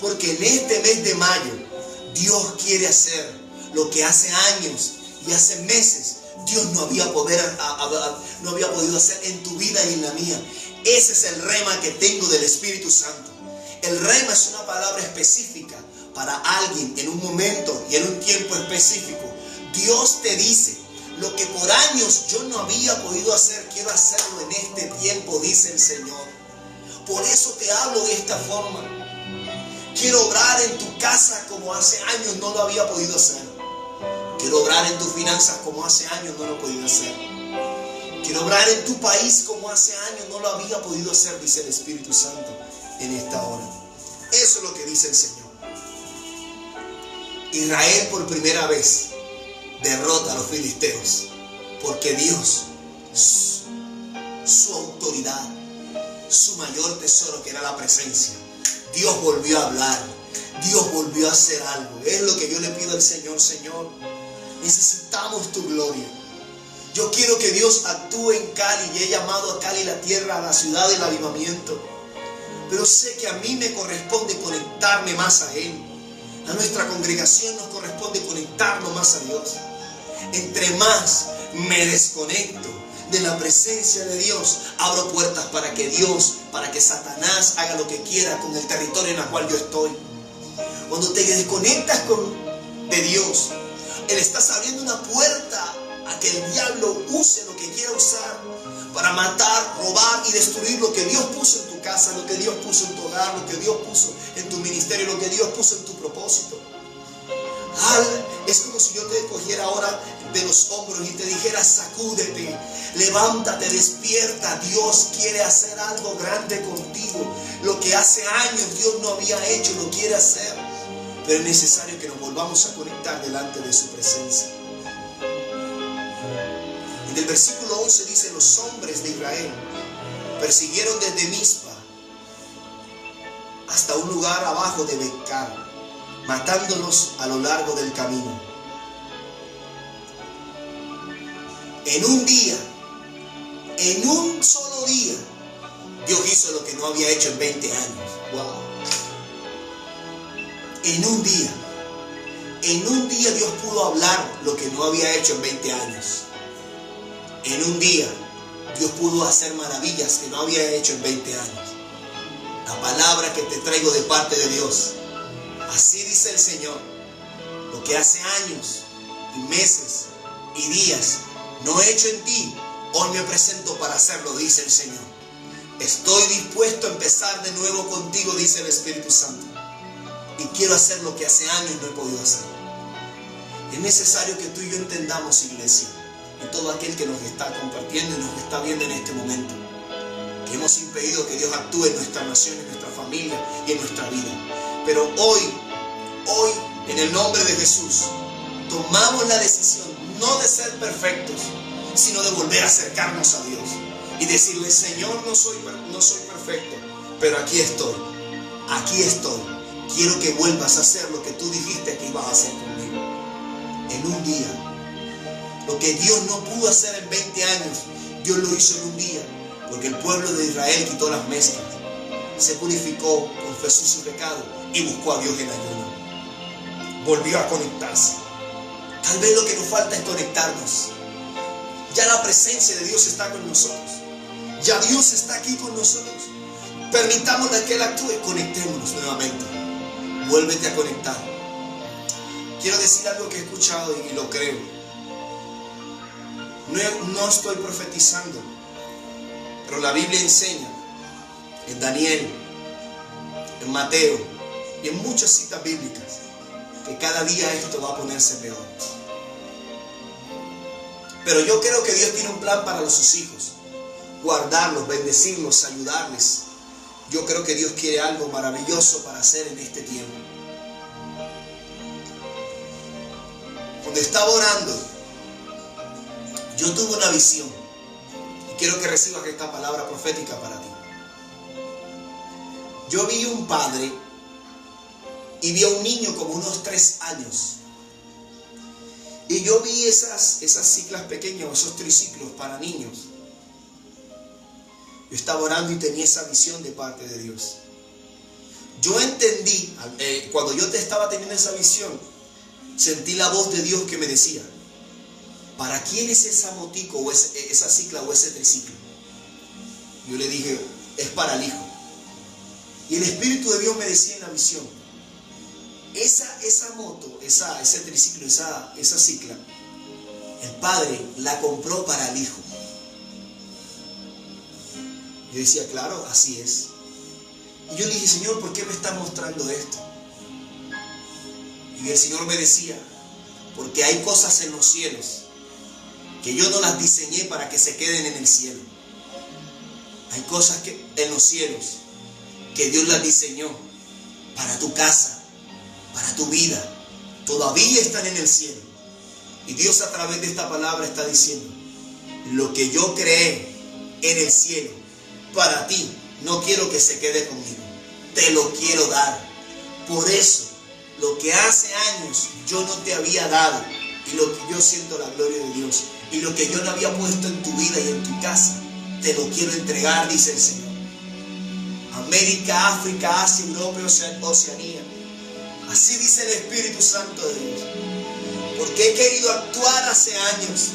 porque en este mes de mayo Dios quiere hacer lo que hace años y hace meses Dios no había podido hacer en tu vida y en la mía. Ese es el rema que tengo del Espíritu Santo. El rema es una palabra específica para alguien en un momento y en un tiempo específico. Dios te dice, lo que por años yo no había podido hacer, quiero hacerlo en este tiempo, dice el Señor. Por eso te hablo de esta forma. Quiero obrar en tu casa como hace años no lo había podido hacer. Quiero obrar en tus finanzas como hace años no lo he podido hacer. Quiero obrar en tu país como hace años no lo había podido hacer, dice el Espíritu Santo en esta hora. Eso es lo que dice el Señor. Israel por primera vez derrota a los filisteos, porque Dios, su autoridad, su mayor tesoro, que era la presencia, Dios volvió a hablar, Dios volvió a hacer algo. Es lo que yo le pido al Señor. Señor, necesitamos tu gloria. Yo quiero que Dios actúe en Cali, y he llamado a Cali la tierra, a la ciudad del avivamiento, pero sé que a mí me corresponde conectarme más a Él. A nuestra congregación nos corresponde conectarnos más a Dios. Entre más me desconecto de la presencia de Dios, abro puertas para que Satanás haga lo que quiera con el territorio en el cual yo estoy. Cuando te desconectas de Dios, Él estás abriendo una puerta a que el diablo use lo que quiera usar para matar, robar y destruir lo que Dios puso en tu casa, lo que Dios puso en tu hogar, lo que Dios puso en tu ministerio, lo que Dios puso en tu propósito. Es como si yo te cogiera ahora de los hombros y te dijera, sacúdete, levántate, despierta. Dios quiere hacer algo grande contigo. Lo que hace años Dios no había hecho, lo quiere hacer. Pero es necesario que nos volvamos a conectar delante de su presencia. En el versículo 11 dice, los hombres de Israel persiguieron desde Mizpa hasta un lugar abajo de Betcar, matándolos a lo largo del camino. En un día, en un solo día, Dios hizo lo que no había hecho en 20 años. ¡Wow! En un día Dios pudo hablar lo que no había hecho en 20 años. En un día Dios pudo hacer maravillas que no había hecho en 20 años. La palabra que te traigo de parte de Dios. Así dice el Señor. Lo que hace años y meses y días no he hecho en ti, hoy me presento para hacerlo, dice el Señor. Estoy dispuesto a empezar de nuevo contigo, dice el Espíritu Santo. Y quiero hacer lo que hace años no he podido hacer. Es necesario que tú y yo entendamos, iglesia, y todo aquel que nos está compartiendo y nos está viendo en este momento, que hemos impedido que Dios actúe en nuestra nación, en nuestra familia y en nuestra vida. Pero hoy, en el nombre de Jesús, tomamos la decisión no de ser perfectos, sino de volver a acercarnos a Dios y decirle, Señor, no soy perfecto, pero aquí estoy. Quiero que vuelvas a hacer lo que tú dijiste que ibas a hacer conmigo. En un día. Lo que Dios no pudo hacer en 20 años, Dios lo hizo en un día. Porque el pueblo de Israel quitó las mezclas, se purificó, confesó su pecado y buscó a Dios en ayuno. Volvió a conectarse. Tal vez lo que nos falta es conectarnos. Ya la presencia de Dios está con nosotros. Ya Dios está aquí con nosotros. Permitámosle que Él actúe. Conectémonos nuevamente. Vuélvete a conectar. Quiero decir algo que he escuchado y lo creo. No estoy profetizando, pero la Biblia enseña en Daniel, en Mateo y en muchas citas bíblicas que cada día esto va a ponerse peor. Pero yo creo que Dios tiene un plan para sus hijos. Guardarlos, bendecirlos, ayudarles. Yo creo que Dios quiere algo maravilloso para hacer en este tiempo. cuando estaba orando, yo tuve una visión. Y quiero que recibas esta palabra profética para ti. Yo vi un padre y vi a un niño como unos 3 años. Y yo vi esas ciclas pequeñas, esos triciclos para niños. Yo estaba orando y tenía esa visión de parte de Dios. Yo entendí, cuando yo estaba teniendo esa visión, sentí la voz de Dios que me decía: ¿para quién es esa motico o esa cicla o ese triciclo? Yo le dije: es para el hijo. Y el Espíritu de Dios me decía en la visión: esa moto, ese triciclo, esa cicla, el padre la compró para el hijo. Yo decía: claro, así es. Y yo le dije: Señor, ¿por qué me estás mostrando esto? Y el Señor me decía: porque hay cosas en los cielos que yo no las diseñé para que se queden en el cielo. Hay cosas en los cielos que Dios las diseñó para tu casa, para tu vida. Todavía están en el cielo. Y Dios, a través de esta palabra, está diciendo: lo que yo creé en el cielo para ti, no quiero que se quede conmigo, te lo quiero dar. Por eso, lo que hace años yo no te había dado, y lo que yo siento la gloria de Dios, y lo que yo no había puesto en tu vida y en tu casa, te lo quiero entregar, dice el Señor. América, África, Asia, Europa, Oceanía. Así dice el Espíritu Santo de Dios. Porque he querido actuar hace años,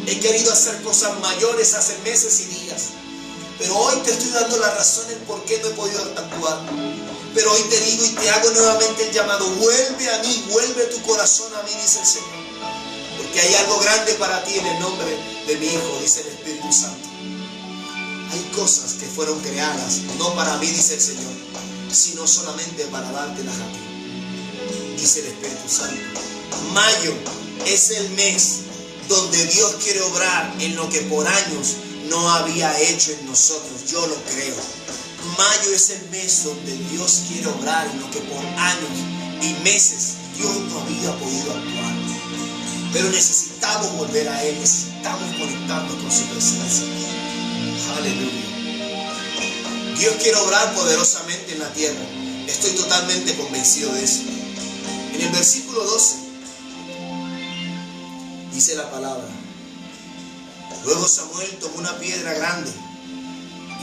he querido hacer cosas mayores hace meses y días, pero hoy te estoy dando la razón en por qué no he podido actuar. Pero hoy te digo y te hago nuevamente el llamado: vuelve a mí, vuelve tu corazón a mí, dice el Señor. Porque hay algo grande para ti en el nombre de mi Hijo, dice el Espíritu Santo. Hay cosas que fueron creadas, no para mí, dice el Señor, sino solamente para dártelas a ti, dice el Espíritu Santo. Mayo es el mes donde Dios quiere obrar en lo que por años no había hecho en nosotros. Yo lo creo. Mayo es el mes donde Dios quiere obrar en lo que por años y meses Dios no había podido actuar. Pero necesitamos volver a Él, necesitamos conectarnos con su presencia. Aleluya. Dios quiere obrar poderosamente en la tierra. Estoy totalmente convencido de eso. En el versículo 12 dice la palabra: luego Samuel tomó una piedra grande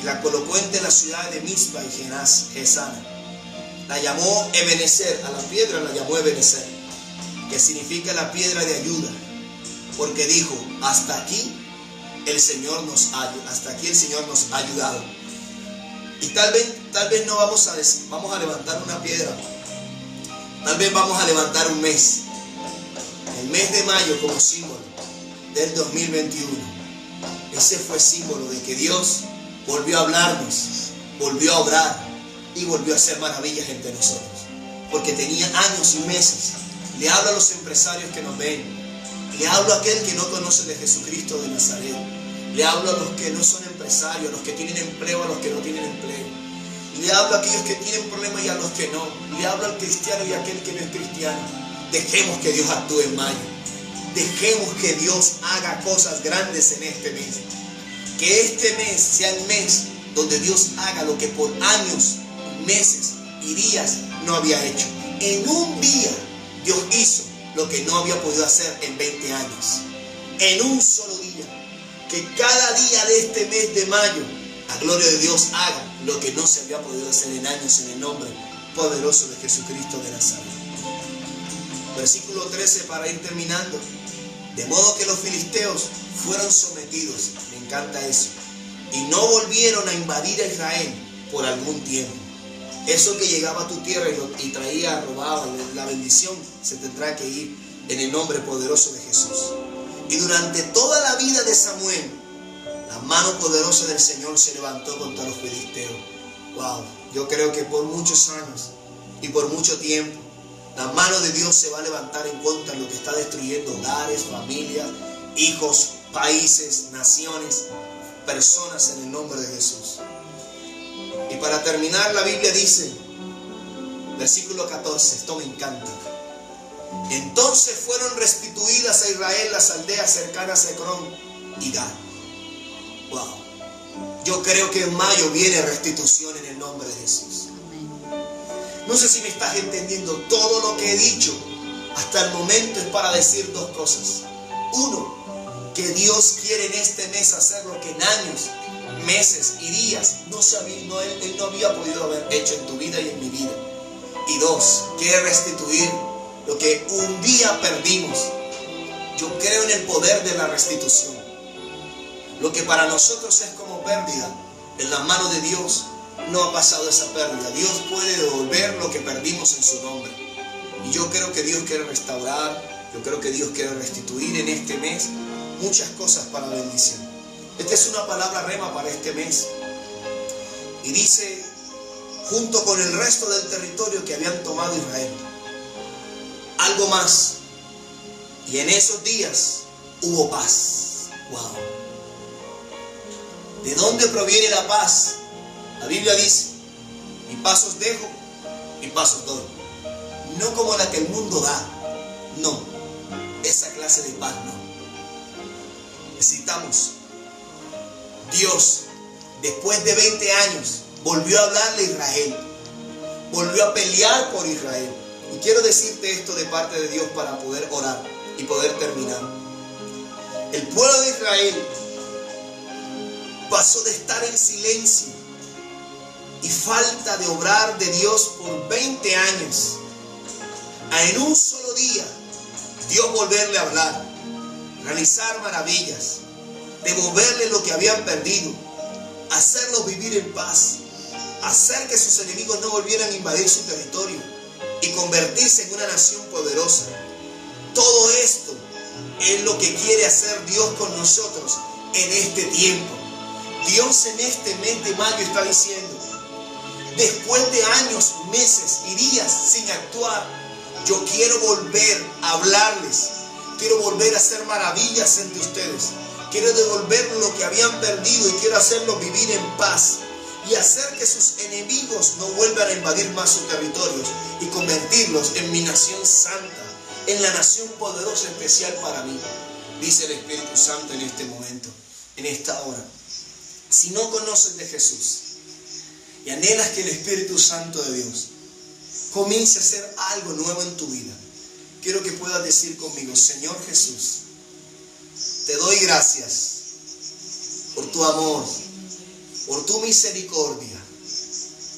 y la colocó entre la ciudad de Mizpa y Gesana. La llamó Ebenezer, a la piedra la llamó Ebenezer, que significa la piedra de ayuda, porque dijo: hasta aquí el Señor nos ha ayudado. Y tal vez no vamos a levantar una piedra, tal vez vamos a levantar un mes, el mes de mayo, como símbolo del 2021. Ese fue símbolo de que Dios volvió a hablarnos, volvió a obrar y volvió a hacer maravillas entre nosotros, porque tenía años y meses. Le hablo a los empresarios que nos ven, le hablo a aquel que no conoce de Jesucristo de Nazaret, le hablo a los que no son empresarios, a los que tienen empleo, a los que no tienen empleo, le hablo a aquellos que tienen problemas y a los que no, le hablo al cristiano y a aquel que no es cristiano. Dejemos que Dios actúe en mayo, dejemos que Dios haga cosas grandes en este mes, que este mes sea el mes donde Dios haga lo que por años, meses y días no había hecho. En un día Dios hizo lo que no había podido hacer en 20 años. En un solo día. Que cada día de este mes de mayo, la gloria de Dios haga lo que no se había podido hacer en años, en el nombre poderoso de Jesucristo de Nazaret. Versículo 13 para ir terminando. De modo que los filisteos fueron sometidos. Me encanta eso. Y no volvieron a invadir a Israel por algún tiempo. Eso que llegaba a tu tierra y traía, robaba la bendición, se tendrá que ir en el nombre poderoso de Jesús. Y durante toda la vida de Samuel, la mano poderosa del Señor se levantó contra los filisteos. Wow, yo creo que por muchos años y por mucho tiempo, la mano de Dios se va a levantar en contra de lo que está destruyendo hogares, familias, hijos, países, naciones, personas en el nombre de Jesús. Y para terminar, la Biblia dice, versículo 14, esto me encanta. Entonces fueron restituidas a Israel las aldeas cercanas a Ecrón y Gat. Wow. Yo creo que en mayo viene restitución en el nombre de Jesús. No sé si me estás entendiendo. Todo lo que he dicho hasta el momento es para decir dos cosas. Uno, que Dios quiere en este mes hacer lo que en años, meses y días Él no había podido haber hecho en tu vida y en mi vida. Y dos, quiere restituir lo que un día perdimos. Yo creo en el poder de la restitución. Lo que para nosotros es como pérdida, en la mano de Dios no ha pasado esa pérdida. Dios puede devolver lo que perdimos en su nombre. Y yo creo que Dios quiere restaurar, yo creo que Dios quiere restituir en este mes muchas cosas para la bendición. Esta es una palabra rema para este mes. Y dice, junto con el resto del territorio que habían tomado Israel, algo más. Y en esos días hubo paz. Wow. ¿De dónde proviene la paz? La Biblia dice, mi paz os dejo, mi paz os doy. No como la que el mundo da. No, esa clase de paz no. Necesitamos. Dios, después de 20 años, volvió a hablarle a Israel. Volvió a pelear por Israel. Y quiero decirte esto de parte de Dios para poder orar y poder terminar. El pueblo de Israel pasó de estar en silencio y falta de obrar de Dios por 20 años a en un solo día Dios volverle a hablar, realizar maravillas, devolverle lo que habían perdido, hacerlos vivir en paz, hacer que sus enemigos no volvieran a invadir su territorio y convertirse en una nación poderosa. Todo esto es lo que quiere hacer Dios con nosotros en este tiempo. Dios en este mes de mayo está diciendo, después de años, meses y días sin actuar, yo quiero volver a hablarles, quiero volver a hacer maravillas entre ustedes, quiero devolver lo que habían perdido y quiero hacerlos vivir en paz y hacer que sus enemigos no vuelvan a invadir más sus territorios y convertirlos en mi nación santa, en la nación poderosa especial para mí, dice el Espíritu Santo en este momento, en esta hora. Si no conoces de Jesús y anhelas que el Espíritu Santo de Dios comience a hacer algo nuevo en tu vida, quiero que puedas decir conmigo, Señor Jesús, te doy gracias por tu amor, por tu misericordia.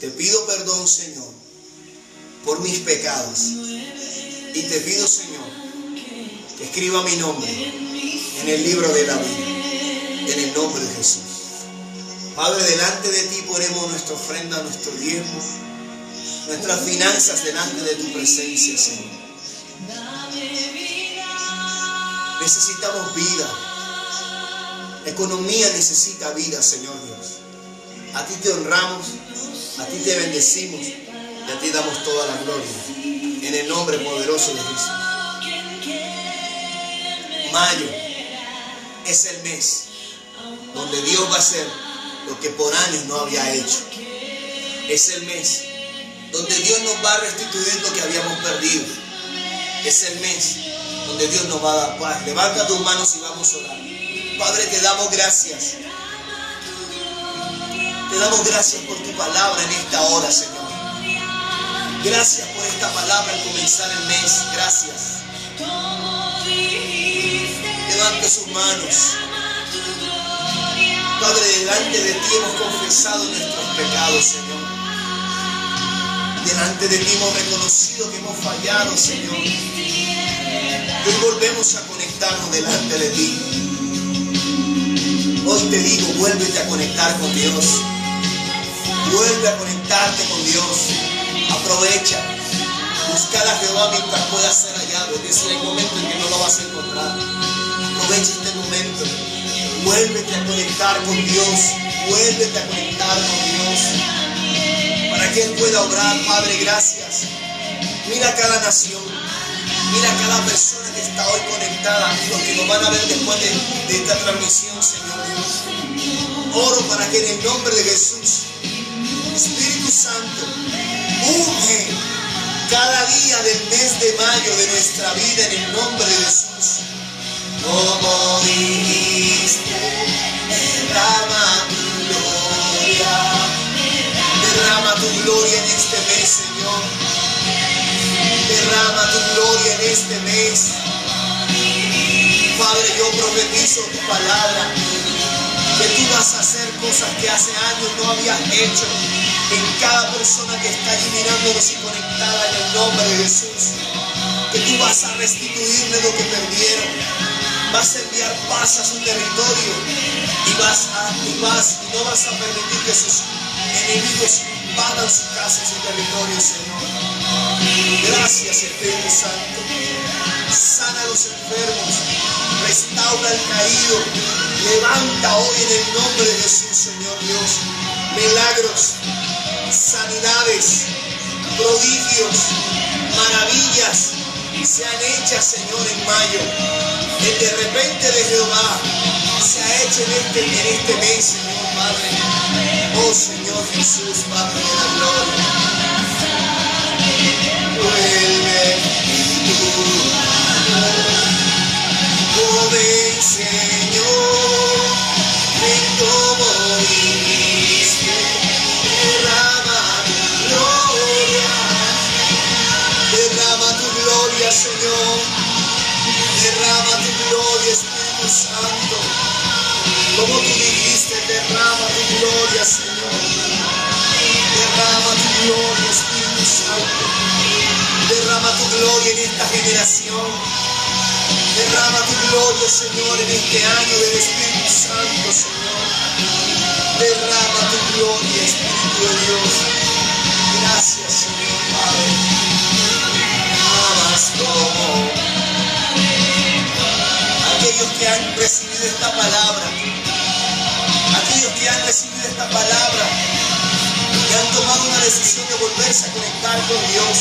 Te pido perdón, Señor, por mis pecados. Y te pido, Señor, que escriba mi nombre en el libro de la vida, en el nombre de Jesús. Padre, delante de ti ponemos nuestra ofrenda, nuestro diezmo, nuestras finanzas delante de tu presencia, Señor. Necesitamos vida. La economía necesita vida, Señor Dios. A ti te honramos, a ti te bendecimos y a ti damos toda la gloria. En el nombre poderoso de Jesús. Mayo es el mes donde Dios va a hacer lo que por años no había hecho. Es el mes donde Dios nos va a restituir lo que habíamos perdido. Es el mes donde Dios nos va a dar paz. Levanta tus manos y vamos a orar. Padre, te damos gracias. Te damos gracias por tu palabra en esta hora, Señor. Gracias por esta palabra al comenzar el mes. Gracias. Levante sus manos. Padre, delante de ti hemos confesado nuestros pecados, Señor. Delante de ti hemos reconocido que hemos fallado, Señor. Hoy volvemos a conectarnos delante de ti. Hoy te digo, vuélvete a conectar con Dios. Vuelve a conectarte con Dios. Aprovecha. Buscar a Jehová mientras puedas ser hallado. Es decir, hay momentos en que no lo vas a encontrar. Aprovecha este momento. Vuélvete a conectar con Dios. Vuélvete a conectar con Dios. Para que Él pueda obrar, Padre, gracias. Mira a cada nación. Mira a cada persona que está hoy conectada. Y los que nos van a ver después de esta transmisión, Señor Dios. Oro para que en el nombre de Jesús, Espíritu Santo, unge cada día del mes de mayo de nuestra vida en el nombre de Jesús. Como dijiste, derrama tu gloria. Derrama tu gloria en este mes, Señor. Derrama tu gloria en este mes. Padre, yo profetizo tu palabra, que tú vas a hacer cosas que hace años no habías hecho en cada persona que está allí mirándonos y conectada en el nombre de Jesús. Que tú vas a restituirle lo que perdieron. Vas a enviar paz a su territorio y no vas a permitir que sus enemigos invadan su casa y su territorio, Señor. Gracias, Espíritu Santo. Sana a los enfermos, restaura al caído, levanta hoy en el nombre de Jesús, Señor Dios. Milagros, sanidades, prodigios, maravillas sean hechas, Señor, en mayo. El de repente de Jehová se ha hecho en este mes, Señor Padre. Oh Señor Jesús, Padre de la gloria. Vuelve tú. Oh ven, Señor, ven como dijiste. Derrama tu gloria. Derrama tu gloria, Señor. Derrama tu gloria, Espíritu Santo. Como tú dijiste, derrama tu gloria, Señor. Derrama tu gloria, Espíritu Santo. Derrama tu gloria en esta generación. Derrama tu gloria, Señor, en este año del Espíritu Santo, Señor. Derrama tu gloria, Espíritu de Dios. Gracias, Señor Padre. Amas como aquellos que han recibido esta palabra, que han tomado una decisión de volverse a conectar con Dios,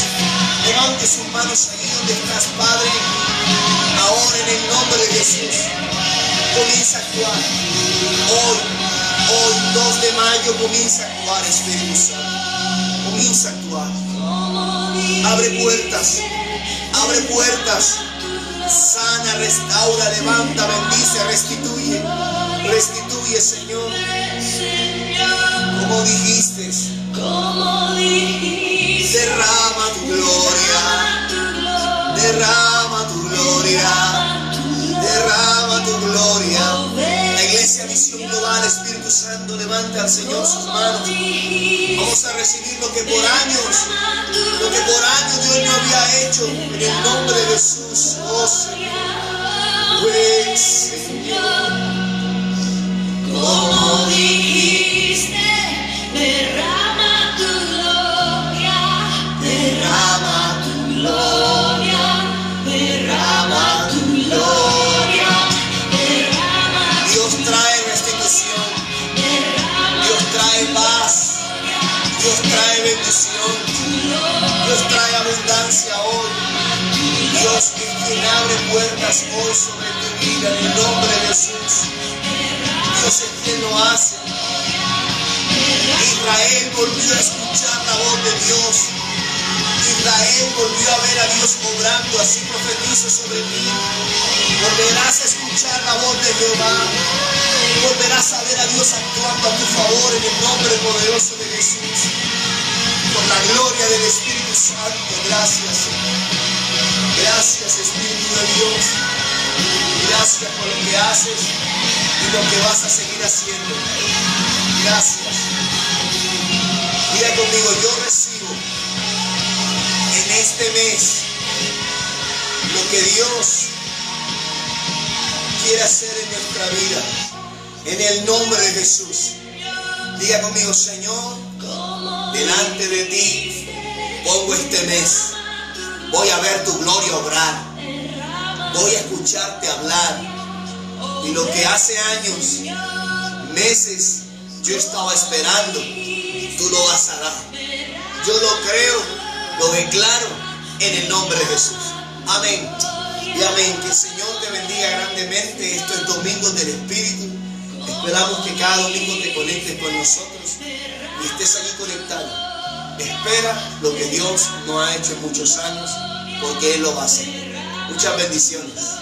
levante sus manos allí donde estás, Padre. Ahora en el nombre de Jesús, comienza a actuar. Hoy 2 de mayo, comienza a actuar, Espíritu Santo. Comienza a actuar. Abre puertas. Sana, restaura, levanta, bendice, restituye. Restituye, Señor. Como dijiste. Derrama tu gloria. Derrama tu gloria. Derrama tu gloria. La Iglesia Visión Global, Espíritu Santo, levanta al Señor sus manos. Vamos a recibir lo que por años Dios no había hecho. En el nombre de Jesús, oh Señor. Pues, Señor, como dijiste, derrama tu gloria, derrama tu gloria, derrama tu gloria, derrama. Dios trae restitución, Dios trae paz, Dios trae bendición, Dios trae abundancia hoy. Dios es quien abre puertas hoy sobre tu vida en el nombre de Jesús. Dios es quien lo hace. Israel volvió a escuchar la voz de Dios. Israel volvió a ver a Dios obrando. Así profetizo sobre ti. Volverás a escuchar la voz de Jehová. Volverás a ver a Dios actuando a tu favor en el nombre poderoso de Jesús. Por la gloria del Espíritu Santo. Gracias, Señor. Gracias, Espíritu de Dios. Gracias por lo que haces y lo que vas a seguir haciendo. Gracias. Diga conmigo, yo recibo en este mes lo que Dios quiere hacer en nuestra vida. En el nombre de Jesús. Diga conmigo, Señor, delante de ti pongo este mes. Voy a ver tu gloria obrar. Voy a escucharte hablar. Y lo que hace años, meses, yo estaba esperando, tú lo vas a dar. Yo lo creo, lo declaro en el nombre de Jesús. Amén. Y amén. Que el Señor te bendiga grandemente. Esto es Domingos del Espíritu. Esperamos que cada domingo te conectes con nosotros y estés allí conectado. Espera lo que Dios no ha hecho en muchos años, porque Él lo va a hacer. Muchas bendiciones.